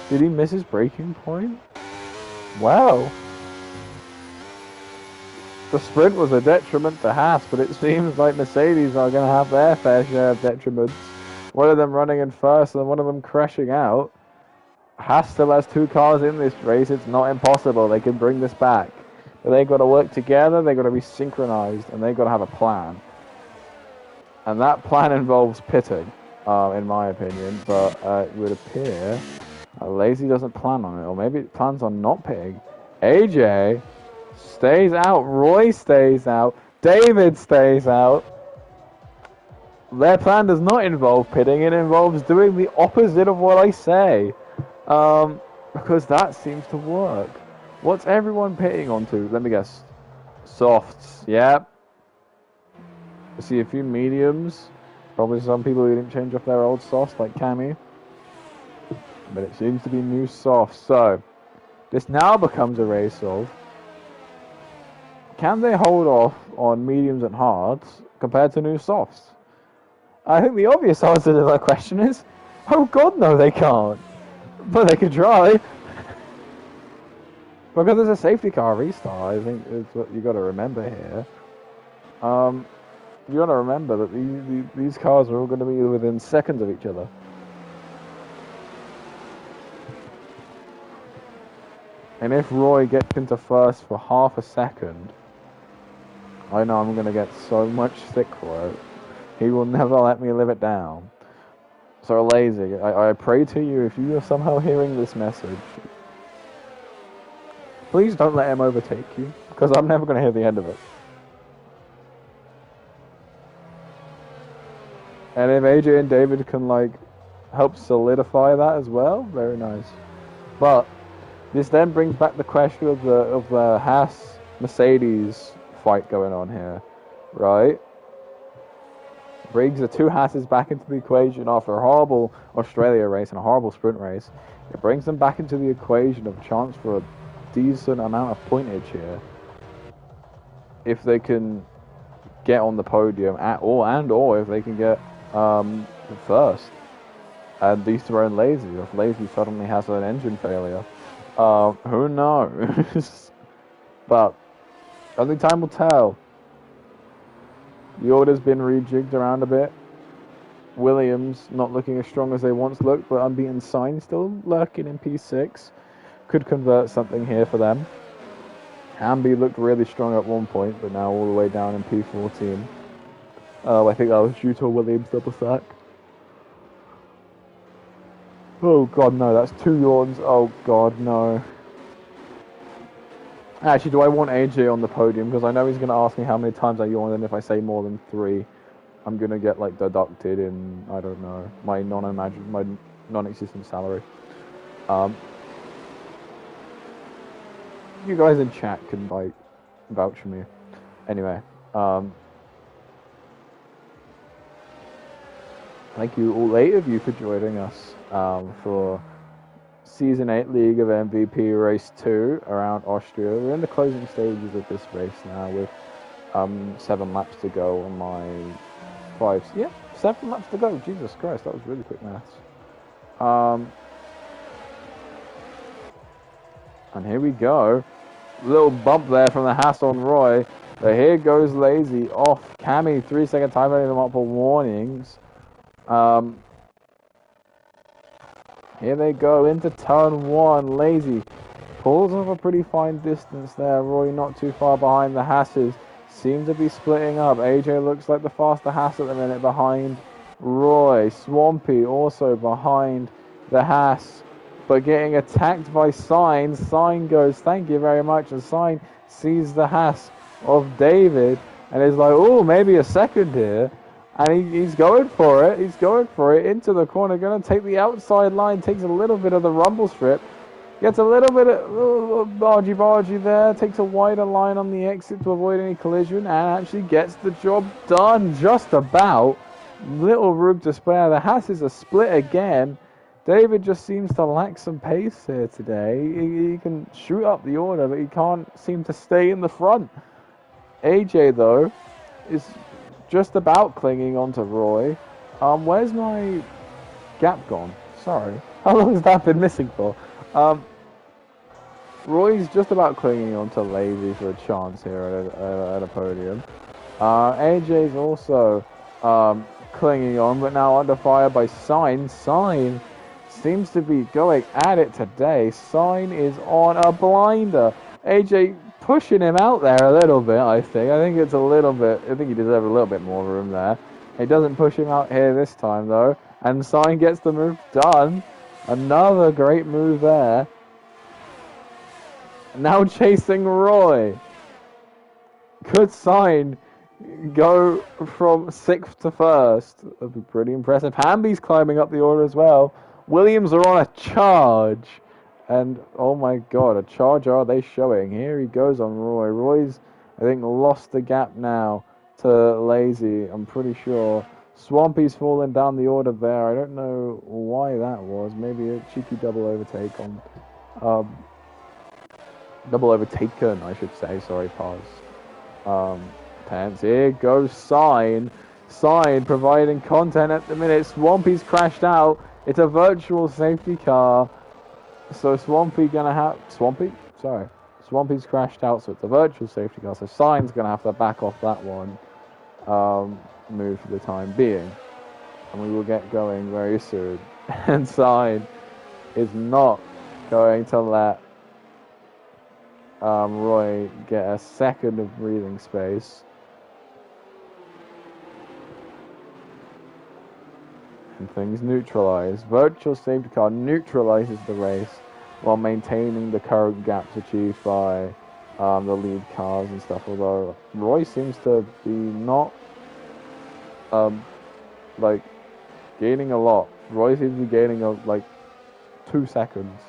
Did he miss his braking point? Wow! The sprint was a detriment to Haas, but it seems like Mercedes are going to have their fair share of detriments. One of them running in first and one of them crashing out. Haas still has 2 cars in this race. It's not impossible. They can bring this back. But they've got to work together. They've got to be synchronized. And they've got to have a plan. And that plan involves pitting, in my opinion. But it would appear Lazy doesn't plan on it. Or maybe it plans on not pitting. AJ stays out. Roy stays out. David stays out. Their plan does not involve pitting. It involves doing the opposite of what I say. Because that seems to work. What's everyone pitting onto? Let me guess. Softs. Yep. I see a few mediums. Probably some people who didn't change off their old softs, like Cammy. But it seems to be new softs. So, this now becomes a race of... Can they hold off on mediums and hards compared to new softs? I think the obvious answer to that question is, oh god, no, they can't. But they could try. Because there's a safety car restart, I think is what you got to remember here. You got to remember that these cars are all going to be within seconds of each other. And if Roy gets into first for half a second, I know I'm going to get so much stick for it. He will never let me live it down. So Lazy, I pray to you, if you are somehow hearing this message, Please don't let him overtake you, because I'm never going to hear the end of it. And if AJ and David can, like, help solidify that as well, very nice. But this then brings back the question of the Haas-Mercedes fight going on here, right? Brings the two Hasses back into the equation after a horrible Australia race and a horrible sprint race. It brings them back into the equation of chance for a decent amount of pointage here. If they can get on the podium, or if they can get first. And these thrown lazy. If Lazy suddenly has an engine failure, who knows? But only time will tell. The order's been rejigged around a bit. Williams not looking as strong as they once looked, but unbeaten Sign still lurking in P6. Could convert something here for them. Hamby looked really strong at one point, but now all the way down in P14. I think that was due to a Williams double stack. Oh god, no, that's 2 yawns. Oh god, no. Actually, do I want AJ on the podium? Because I know he's going to ask me how many times I yawned, and if I say more than 3, I'm going to get, like, deducted in, I don't know, my non-existent salary. You guys in chat can, like, vouch for me. Anyway, thank you, all 8 of you, for joining us for Season 8 League of MVP Race 2 around Austria. We're in the closing stages of this race now with 7 laps to go on my 5. Yeah, 7 laps to go. Jesus Christ, that was really quick maths. And here we go. Little bump there from the Haas on Roy. But here goes Lazy off. Cammy, 3-second time only multiple warnings. Here they go into turn 1. Lazy pulls off a pretty fine distance there. Roy not too far behind. The Hasses seem to be splitting up. AJ looks like the faster Hass at the minute behind Roy. Swampy also behind the Hass, but getting attacked by Sign. Sign goes, thank you very much. And Sign sees the Hass of David and is like, oh, maybe a second here. And he's going for it. He's going for it into the corner. Going to take the outside line. Takes a little bit of the rumble strip. Gets a little bit of bargy there. Takes a wider line on the exit to avoid any collision. And actually gets the job done just about. Little room to spare. The Hasses are split again. David just seems to lack some pace here today. He can shoot up the order, but he can't seem to stay in the front. AJ, though, is just about clinging onto Roy. Where's my gap gone? Sorry. How long has that been missing for? Roy's just about clinging onto Lazy for a chance here at a podium. AJ's also clinging on, but now under fire by Sign. Sign seems to be going at it today. Sign is on a blinder. AJ pushing him out there a little bit, I think. I think he deserves a little bit more room there. He doesn't push him out here this time, though. And Sign gets the move done. Another great move there. Now chasing Roy. Could Sign go from 6th to 1st? That'd be pretty impressive. Hamby's climbing up the order as well. Williams are on a charge. And, oh my god, a charge are they showing? Here he goes on Roy. Roy's, I think, lost the gap now to Lazy, I'm pretty sure. Swampy's fallen down the order there. I don't know why that was. Maybe a cheeky double overtake on... double overtaken, I should say. Sorry, pause. Pants. Here goes Sign. Sign providing content at the minute. Swampy's crashed out. It's a virtual safety car. So Swampy's crashed out, so it's a virtual safety car. So Sign's going to have to back off that one move for the time being. And we will get going very soon. And Sign is not going to let Roy get a second of breathing space. And things neutralize. Virtual safety car neutralizes the race. while maintaining the current gaps achieved by the lead cars and stuff. Although Roy seems to be not like gaining a lot. Roy seems to be gaining like 2 seconds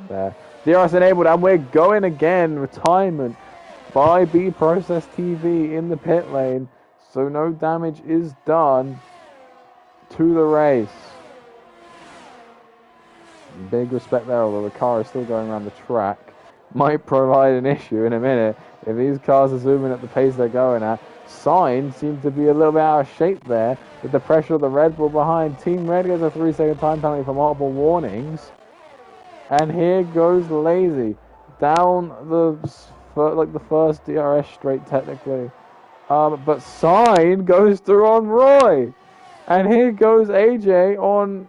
there. DRS enabled, and we're going again. Retirement by B Process TV in the pit lane, so no damage is done to the race. Big respect there, although the car is still going around the track. Might provide an issue in a minute if these cars are zooming at the pace they're going at. Sainz seems to be a little bit out of shape there with the pressure of the Red Bull behind. Team Red gets a 3-second time penalty for multiple warnings. And here goes Lazy down the first DRS straight technically. But Sainz goes through on Roy. And here goes AJ on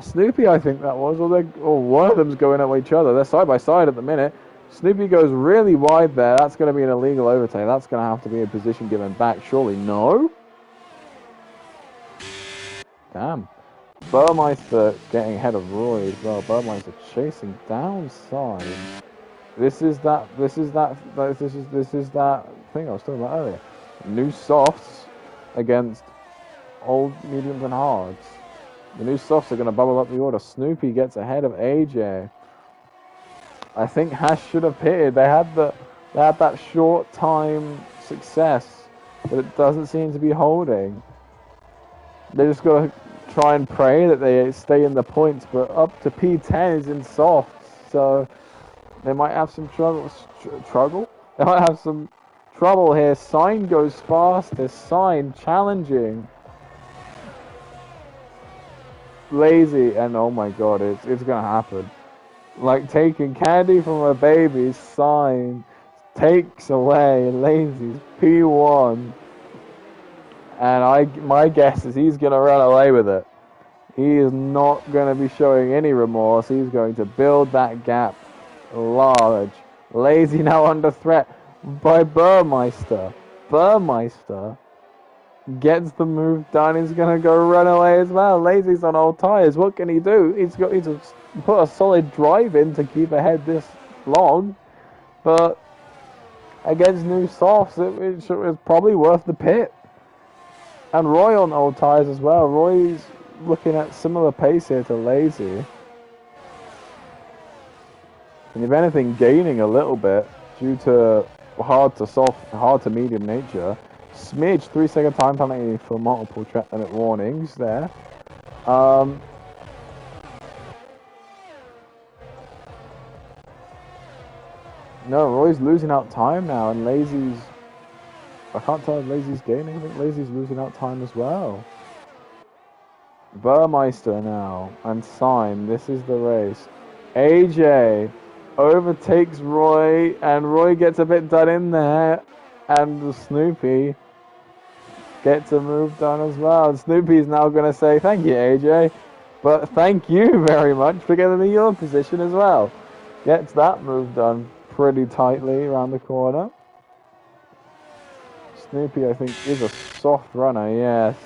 Snoopy, I think that was, or one of them's going at each other. They're side by side at the minute. Snoopy goes really wide there. That's going to be an illegal overtake. That's going to have to be a position given back. Surely no? Damn. Burmeister getting ahead of Roy as well. Burmeister chasing down Sainz. This is that thing I was talking about earlier. New softs against old mediums and hards. The new softs are going to bubble up the order. Snoopy gets ahead of AJ. I think Hash should have pitted. They had that short time success, but it doesn't seem to be holding. They just got to try and pray that they stay in the points, but up to P10 is in softs, so they might have some trouble. They might have some trouble here. Sign goes fastest. Sign challenging Lazy, and oh my god, it's gonna happen. Like taking candy from a baby, Sign takes away Lazy's P1, and my guess is he's gonna run away with it. He is not gonna be showing any remorse. He's going to build that gap large. Lazy now under threat by Burmeister. Burmeister gets the move done. He's gonna go run away as well. Lazy's on old tires. What can he do? He's to put a solid drive in to keep ahead this long, but against new softs, it was probably worth the pit. And Roy on old tires as well. Roy's looking at similar pace here to Lazy, and if anything, gaining a little bit due to hard to medium nature. Smidge 3-second time penalty for multiple track limit warnings there. No, Roy's losing out time now, and Lazy's... I can't tell if Lazy's gaining. I think Lazy's losing out time as well. Burmeister now, and Sign. This is the race. AJ overtakes Roy, and Roy gets a bit done in there, and the Snoopy gets a move done as well. And Snoopy's now going to say, thank you, AJ, but thank you very much for giving me your position as well. Gets that move done pretty tightly around the corner. Snoopy, I think, is a soft runner, yes.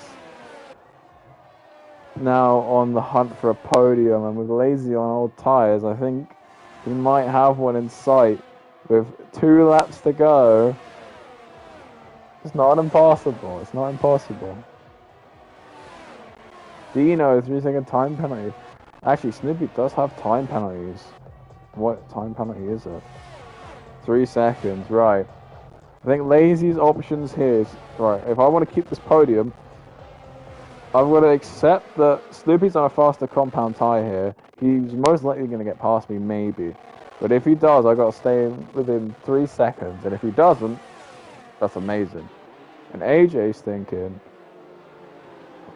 Now on the hunt for a podium, and with Lazy on old tires, I think he might have one in sight. With 2 laps to go, it's not impossible. It's not impossible. Dino, 3-second time penalty. Actually, Snoopy does have time penalties. What time penalty is it? 3 seconds, right. I think Lazy's options here is, right, if I want to keep this podium, I've got to accept that Snoopy's on a faster compound tyre here. He's most likely going to get past me, maybe. But if he does, I've got to stay within 3 seconds. And if he doesn't, that's amazing. And AJ's thinking,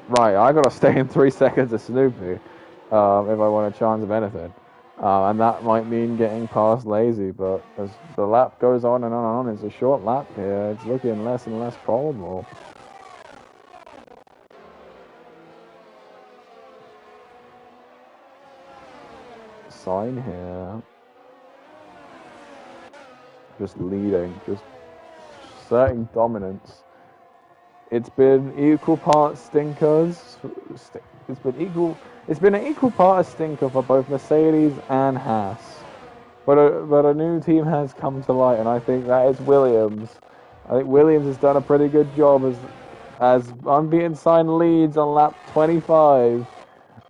right, I got to stay in 3 seconds of Snoopy if I want a chance of anything. And that might mean getting past Lazy. But as the lap goes on and on, it's a short lap here. It's looking less and less probable. Sign here. Just leading, just asserting dominance. It's been equal parts stinkers. It's been equal. It's been an equal part of stinker for both Mercedes and Haas. But a new team has come to light, and I think that is Williams. I think Williams has done a pretty good job as unbeaten sign leads on lap 25.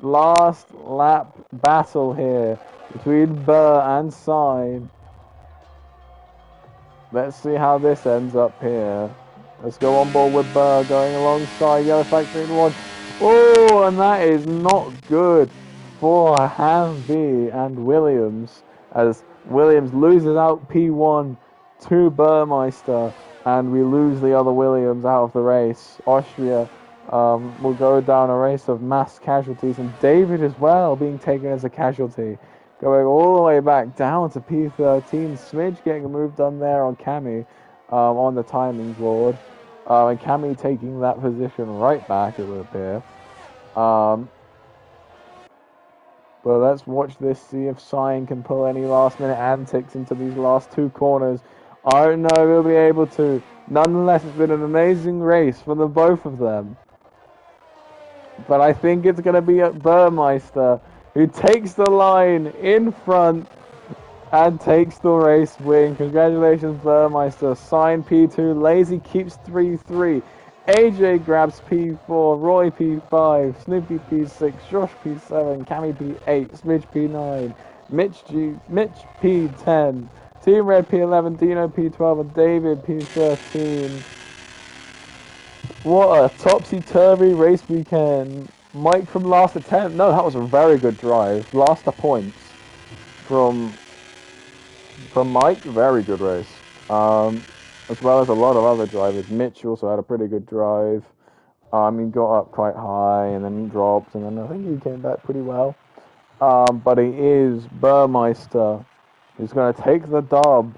Last lap battle here between Burr and Sign. Let's see how this ends up here. Let's go on board with Burr going alongside Yellow Factory in one. Oh, and that is not good for Hanby and Williams as Williams loses out P1 to Burmeister and we lose the other Williams out of the race. Austria will go down a race of mass casualties and David as well being taken as a casualty. Going all the way back down to P13. Smidge getting a move done there on Cammy on the timing board. And Cammy taking that position right back, it would appear. But let's watch this, see if Cyan can pull any last minute antics into these last two corners. I don't know if he'll be able to. Nonetheless, it's been an amazing race for the both of them. But I think it's going to be Burmeister who takes the line in front and takes the race win. Congratulations, Burmeister. Sign P2. Lazy keeps 3-3. AJ grabs P4. Roy P5. Snoopy P6. Josh P7. Cammy P8. Smidge P9. Mitch P10. Team Red P11. Dino P12. And David P13. What a topsy-turvy race weekend. Mike from last attempt. No, that was a very good drive. Last points from Mike. Very good race. As well as a lot of other drivers. Mitch also had a pretty good drive. He got up quite high and then dropped, and then I think he came back pretty well. But it is Burmeister who's going to take the dub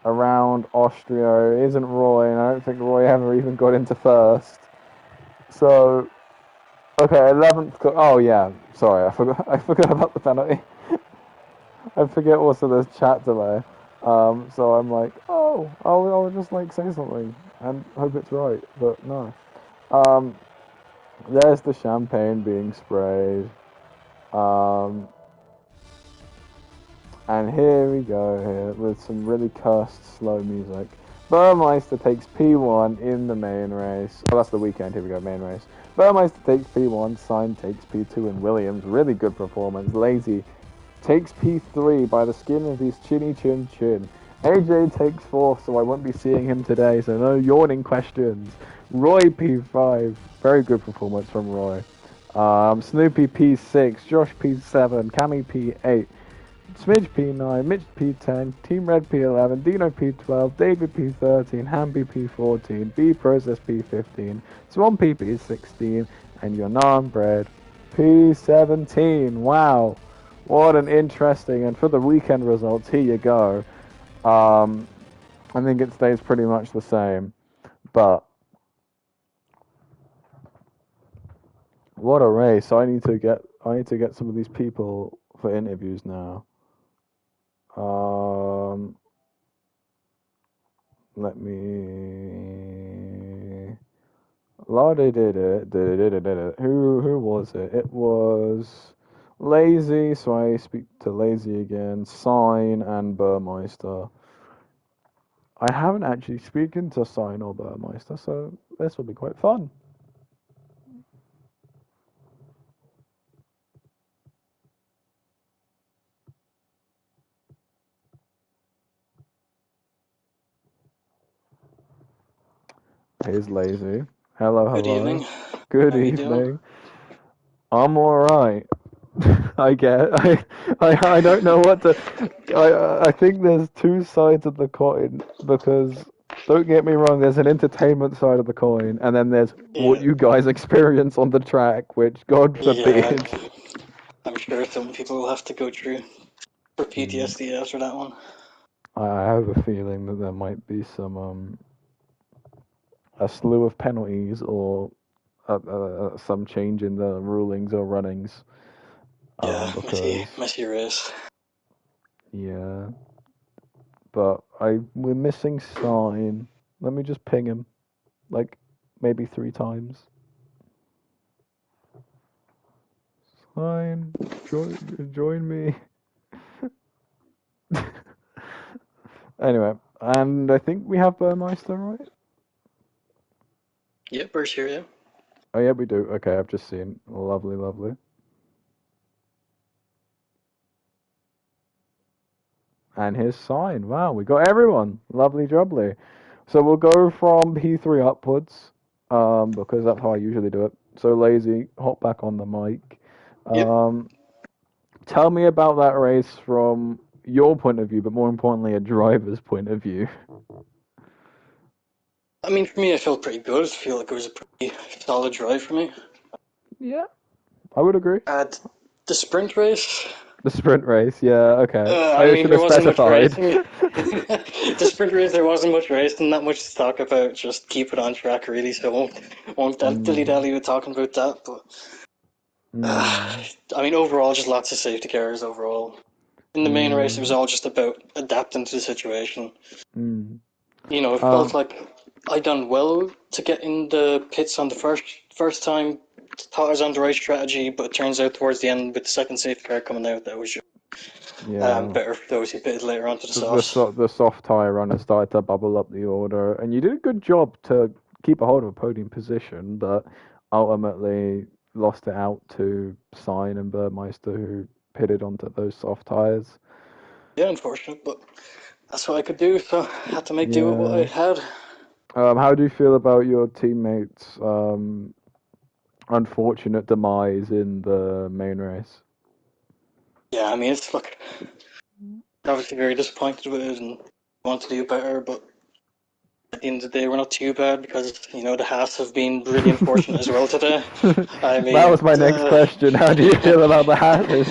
around Austria. It isn't Roy, and I don't think Roy ever even got into first. So, okay, 11th. Oh yeah, sorry, I forgot about the penalty. I forget also there's chat delay. So I'm like, oh, I'll just like say something and hope it's right, but no. There's the champagne being sprayed. And here we go here with some really cursed slow music. Burmeister takes P1 in the main race. Oh, that's the weekend. Here we go, main race. Burmeister takes P1. Sign takes P2. And Williams, really good performance. Lazy takes P3 by the skin of his chinny chin chin. AJ takes 4th, so I won't be seeing him today, so no yawning questions. Roy P5, very good performance from Roy. Snoopy P6, Josh P7, Cammy P8, Smidge P9, Mitch P10, Team Red P11, Dino P12, David P13, Hamby P14, B Process P15, Swan P16, and Yonan Bread P17. Wow, what an interesting, and for the weekend results, here you go. I think it stays pretty much the same, but what a race. I need to get some of these people for interviews now. Let me. Who was it? It was Lazy. So I speak to Lazy again. Sign and Burmeister. I haven't actually spoken to Sign or Burmeister, so this will be quite fun. Here's Lazy. Hello. Good evening. Good evening. I'm alright. I don't know what to. I think there's two sides of the coin because don't get me wrong, there's an entertainment side of the coin, and then there's what you guys experience on the track, which God forbid. Yeah, I'm sure some people will have to go through for PTSD after that one. I have a feeling that there might be some a slew of penalties or some change in the rulings or runnings. Yeah, messy race. Yeah, but we're missing Sign. Let me just ping him. Like, maybe 3 times. Fine, join me. Anyway, and I think we have Burmeister, right? Yeah, Burst here, yeah. Oh yeah, we do. Okay, I've just seen. Lovely, lovely. And his sign. Wow, we got everyone. Lovely jubbly. So we'll go from P3 upwards, because that's how I usually do it. So lazy, hop back on the mic. Yep. Um, Tell me about that race from your point of view, but more importantly, a driver's point of view. I mean, for me, I felt pretty good. I feel like it was a pretty solid drive for me. Yeah, I would agree. At the sprint race, The sprint race, yeah, okay. I I mean, should there have wasn't much specified. racing. The sprint race, there wasn't much racing, not much to talk about. Just keep it on track, really. So I won't dilly mm, dally with talking about that. But mm, I mean, overall, just lots of safety cars. Overall, in the main race, it was mm, all just about adapting to the situation. mm. It felt Um, like I done well to get in the pits on the first time. Thought I was on the right strategy, but it turns out towards the end, with the second safety car coming out, that was just yeah. better for those who pitted later on to the The softs. the soft tire runner started to bubble up the order, and you did a good job to keep a hold of a podium position, but ultimately lost it out to Sign and Burmeister, who pitted onto those soft tires. Yeah, unfortunate, but that's what I could do, so I had to make do with what I Yeah. had. How do you feel about your teammates' unfortunate demise in the main race? Yeah, I mean, it's look, obviously very disappointed with it and want to do better, but at the end of the day, we're not too bad because, the Haas have been really unfortunate as well today. I That mean, was my next question. How do you feel about the Hatters?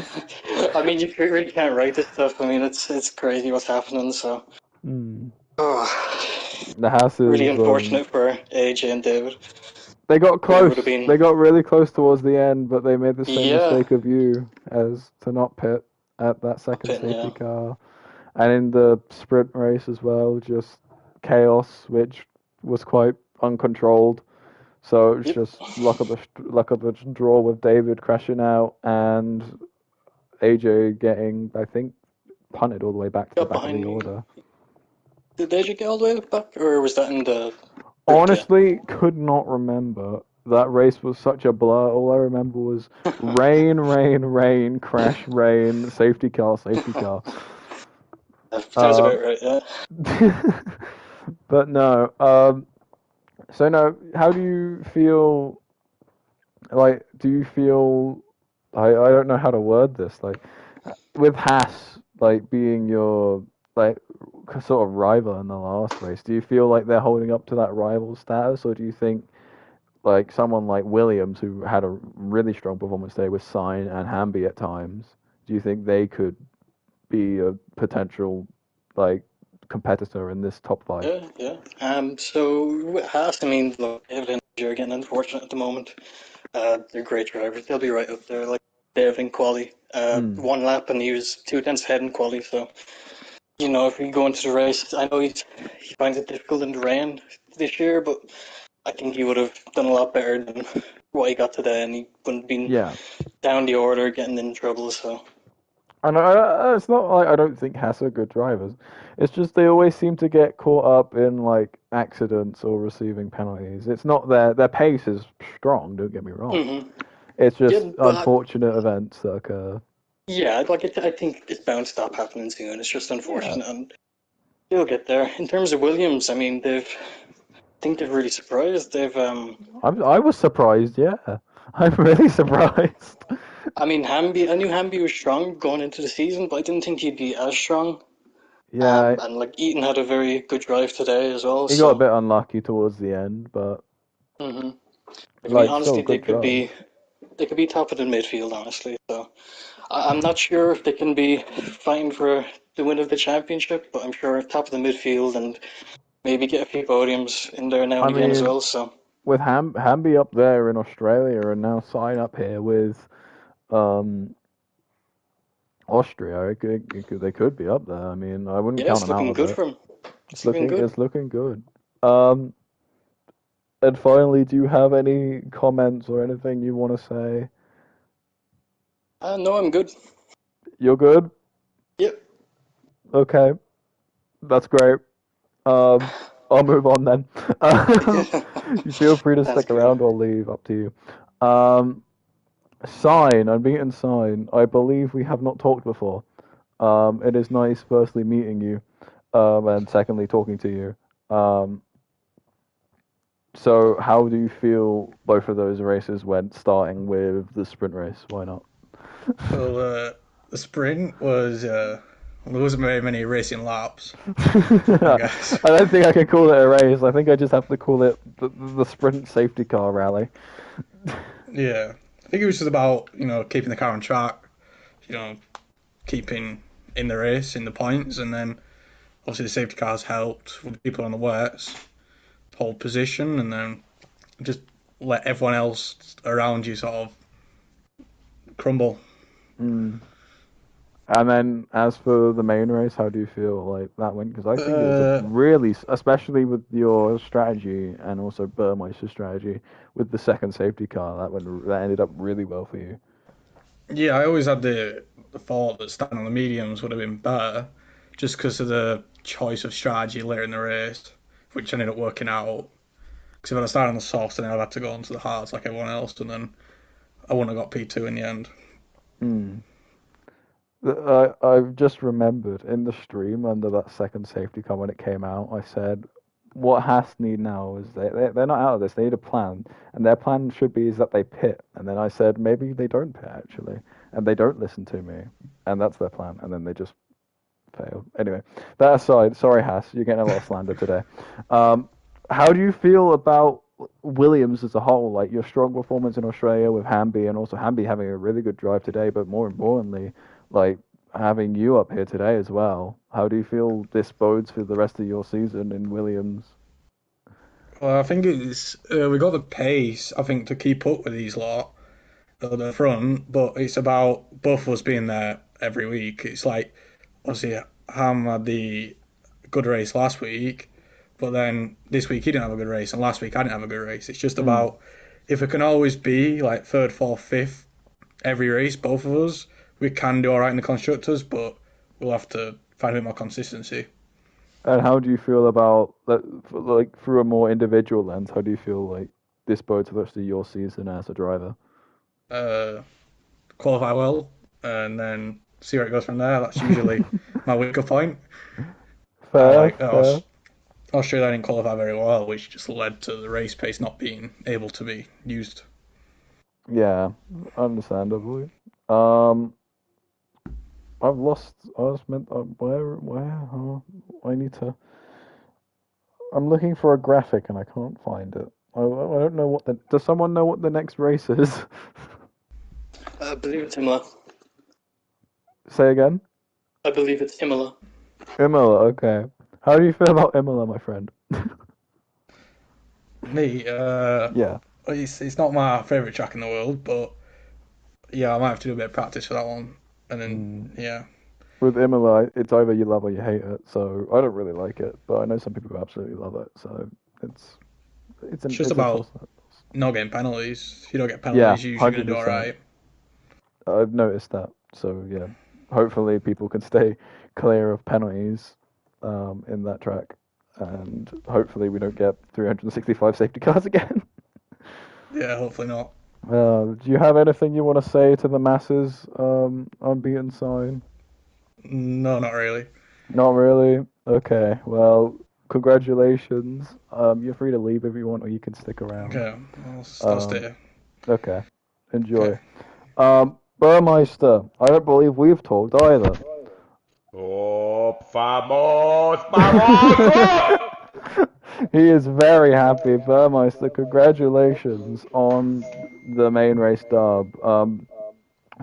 I mean, you really can't write this stuff. I mean, it's crazy what's happening. So, Hmm. oh, The really Hatters, unfortunate for AJ and David. they got It would have close. been, They got really close towards the end, but they made the same yeah, mistake of you as to not pit at that up second in, safety yeah. car. And in the sprint race as well, just chaos, which was quite uncontrolled. So it's Yep, just luck of the draw with David crashing out and AJ getting, I think, punted all the way back to the got back of the behind me. order. Did AJ get all the way back, or was that in the sprint kit? Honestly, could not remember. That race was such a blur. All I remember was rain, rain, rain, crash, rain, safety car, safety car. That sounds Um, about right, yeah. but no. So no. How do you feel? Like, do you feel? I don't know how to word this. Like, with Haas like being your like sort of rival in the last race, do you feel like they're holding up to that rival status, or do you think like someone like Williams, who had a really strong performance today with Sign and Hamby at times, do you think they could be a potential like competitor in this top five? Yeah, yeah. So with Haas, I mean, look, David and AJ are getting unfortunate at the moment. They're great drivers. They'll be right up there. Like Dave in quali, Mm. one lap and he was 2 tenths ahead in quali. So if we go into the race, I know he finds it difficult in the rain this year, but I think he would have done a lot better than what he got today, and he wouldn't have been Yeah. down the order, getting in trouble. So And it's not like I don't think Haas are good drivers. It's just they always seem to get caught up in like accidents or receiving penalties. It's not their pace is strong. Don't get me wrong. It's yeah, just but unfortunate events that occur. yeah, like I think it's bound to stop happening soon. It's just Yeah, unfortunate, and they'll get there. In terms of Williams, I mean, I think they've really surprised. I was surprised. Yeah, I'm really surprised. I mean, I knew Hamby was strong going into the season, but I didn't think he'd be as strong. Yeah, And like Eaton had a very good drive today as well. he got a So, bit unlucky towards the end, but hmm like I mean, like still honestly, they good could drive. be they could be top of the midfield, honestly. So, I'm not sure if they can be fighting for the win of the championship, but I'm sure top of the midfield and maybe get a few podiums in there now I and again as mean, well. So, with Hamby up there in Australia and now Sign up here with um Austria, they could be up there. I mean, I wouldn't yeah, count it's them out looking of good it. for him. It's looking good. It's looking good. Um, And finally, do you have any comments or anything you want to say? No, I'm good. You're good? Yep. Okay, that's great. Um, I'll move on then. You feel free to Sounds stick good. around or leave, up to you. Unbeaten sign. I believe we have not talked before. It is nice, firstly, meeting you, and secondly, talking to you. So, how do you feel both of those races went, starting with the sprint race? Why not? Well, the sprint was there wasn't very many racing laps, I guess. I don't think I can call it a race. I think I just have to call it the sprint safety car rally. Yeah, I think it was just about keeping the car on track, you know keeping in the race in the points, and then obviously the safety cars helped with people on the wets hold position, and then just let everyone else around you sort of crumble. Mm. And then, as for the main race, how do you feel like that went? Because I think it was a Uh, really, especially with your strategy and also Burmeister's strategy with the second safety car, that ended up really well for you. yeah, I always had the thought that starting on the mediums would have been better, just because of the choice of strategy later in the race, which ended up working out. Because if I'd started on the softs, then I'd have to go on to the hards like everyone else, and then I wouldn't have got P2 in the end. Mm. I've just remembered in the stream under that second safety car when it came out, I said, what Haas need now is they're not out of this. They need a plan, and their plan should be is that they pit. And then I said maybe they don't pit actually, and they don't listen to me, and that's their plan. And then they just failed. Anyway, that aside, sorry Haas, you're getting a lot of slander today. Um, how do you feel about Williams as a whole? Like your strong performance in Australia with Hamby, and also Hamby having a really good drive today, but more importantly, like having you up here today as well. How do you feel this bodes for the rest of your season in Williams? Well, I think it's we got the pace, I think, to keep up with these lot at the front, but it's about both of us being there every week. It's like obviously Ham had the good race last week, but then this week he didn't have a good race, and last week I didn't have a good race. It's just Mm. about if it can always be like third, fourth, fifth every race, both of us, we can do all right in the constructors, but we'll have to find a bit more consistency. And how do you feel about that? Like through a more individual lens, how do you feel like this bodes for the rest of your season as a driver? Uh, Qualify well, and then see where it goes from there. That's usually my weaker point. Fair, Like fair. Australia didn't qualify very well, which just led to the race pace not being able to be used. Yeah, understandably. Um, I've lost. I was meant. Where? Oh, I need to. I'm looking for a graphic and I can't find it. I don't know what the. Does someone know what the next race is? I believe it's Imola. Say again. I believe it's Imola. Imola. Okay. How do you feel about Imola, my friend? Me, Yeah. it's not my favourite track in the world, but yeah, I might have to do a bit of practice for that one. And then, Mm. yeah, With Imola, it's either you love or you hate it. So I don't really like it, but I know some people who absolutely love it. So it's it's just it's a about toss up. not getting penalties. If you don't get Yeah, penalties, you're usually going hundred to do all percent. right. I've noticed that. So yeah, hopefully people can stay clear of penalties in that track, and hopefully we don't get 365 safety cars again. Yeah, hopefully not. Do you have anything you want to say to the masses? Unbeaten sign. No, not really. Not really. Okay. Well, congratulations. You're free to leave if you want, or you can stick around. Okay, I'll stay Um, here. okay. Okay. Enjoy. Burmeister. I don't believe we've talked either. Oh, vamos, vamos! Oh! He is very happy. Burmeister, congratulations on the main race dub.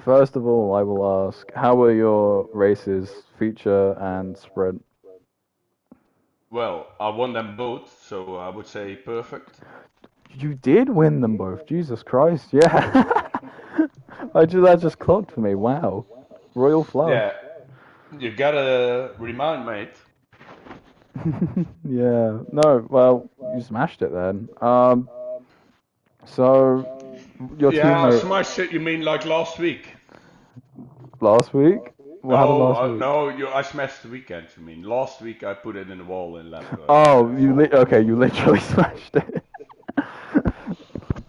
First of all, I will ask, how were your races, feature and sprint? Well, I won them both, so I would say perfect. You did win them both. Jesus Christ, yeah. That just clocked for me. Wow. Royal flush. Yeah, you gotta remind, mate. Yeah. No, well, you smashed it then. So your Yeah, teammate smash it. You mean like last week? last week? What happened No, last week? no, I smashed the weekend. You mean last week? I put it in the wall in lap. Oh, okay, you literally smashed it.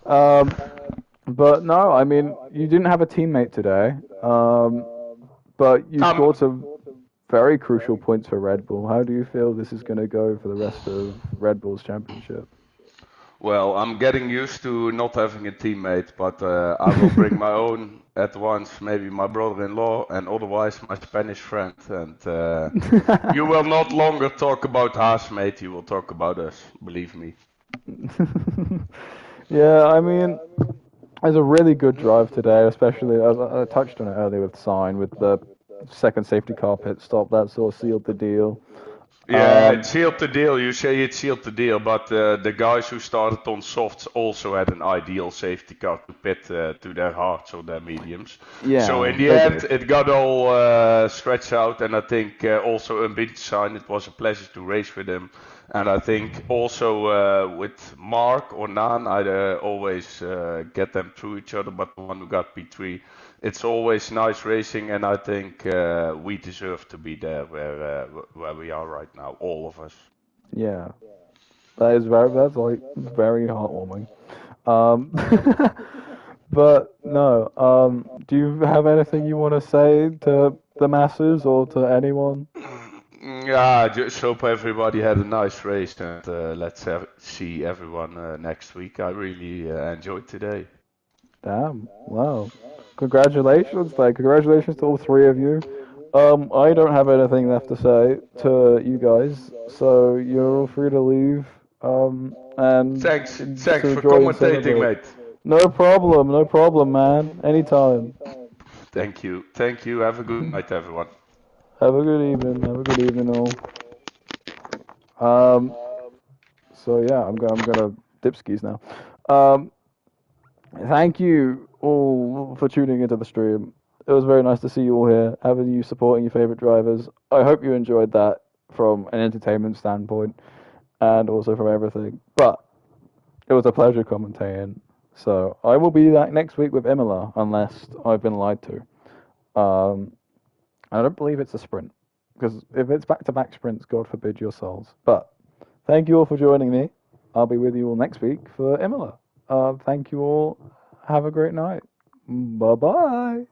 um, but no, I mean you didn't have a teammate today. But you Um, scored some very crucial points for Red Bull. How do you feel this is going to go for the rest of Red Bull's championship? Well, I'm getting used to not having a teammate, but I will bring my own at once. Maybe my brother-in-law, and otherwise my Spanish friend. And you will not longer talk about housemate. You will talk about us. Believe me. Yeah, I mean, it was a really good drive today, especially as I touched on it earlier with Sign, with the second safety car pit stop. That sort of sealed the deal. Yeah, it sealed the deal. You say it sealed the deal, but the guys who started on softs also had an ideal safety car to pit to their hards or their mediums. So Yeah, in the they end, did. it got all stretched out, and I think also unbeaten sign, it was a pleasure to race with him. And I think also with Mark or Nan, I always get them through each other, but the one who got P3, it's always nice racing, and I think we deserve to be there where we are right now, all of us. Yeah, that's like very heartwarming. Um, but no, do you have anything you want to say to the masses or to anyone? Yeah, I just hope everybody had a nice race, and let's see everyone next week. I really enjoyed today. Damn, wow. Congratulations, like, congratulations to all three of you. I don't have anything left to say to you guys, so you're all free to leave, and Thanks to for enjoy and commentating, celebrate. mate. No problem, man. Anytime. Thank you. Have a good night, everyone. Have a good evening, all. Um, so yeah, I'm gonna dip skis now. Um, Thank you all for tuning into the stream. It was very nice to see you all here, having you supporting your favorite drivers. I hope you enjoyed that from an entertainment standpoint and also from everything. But it was a pleasure commentating. So I will be back next week with Imola, unless I've been lied to. I don't believe it's a sprint, because if it's back-to-back sprints, God forbid your souls. But thank you all for joining me. I'll be with you all next week for Imola. Thank you all. Have a great night. Bye bye.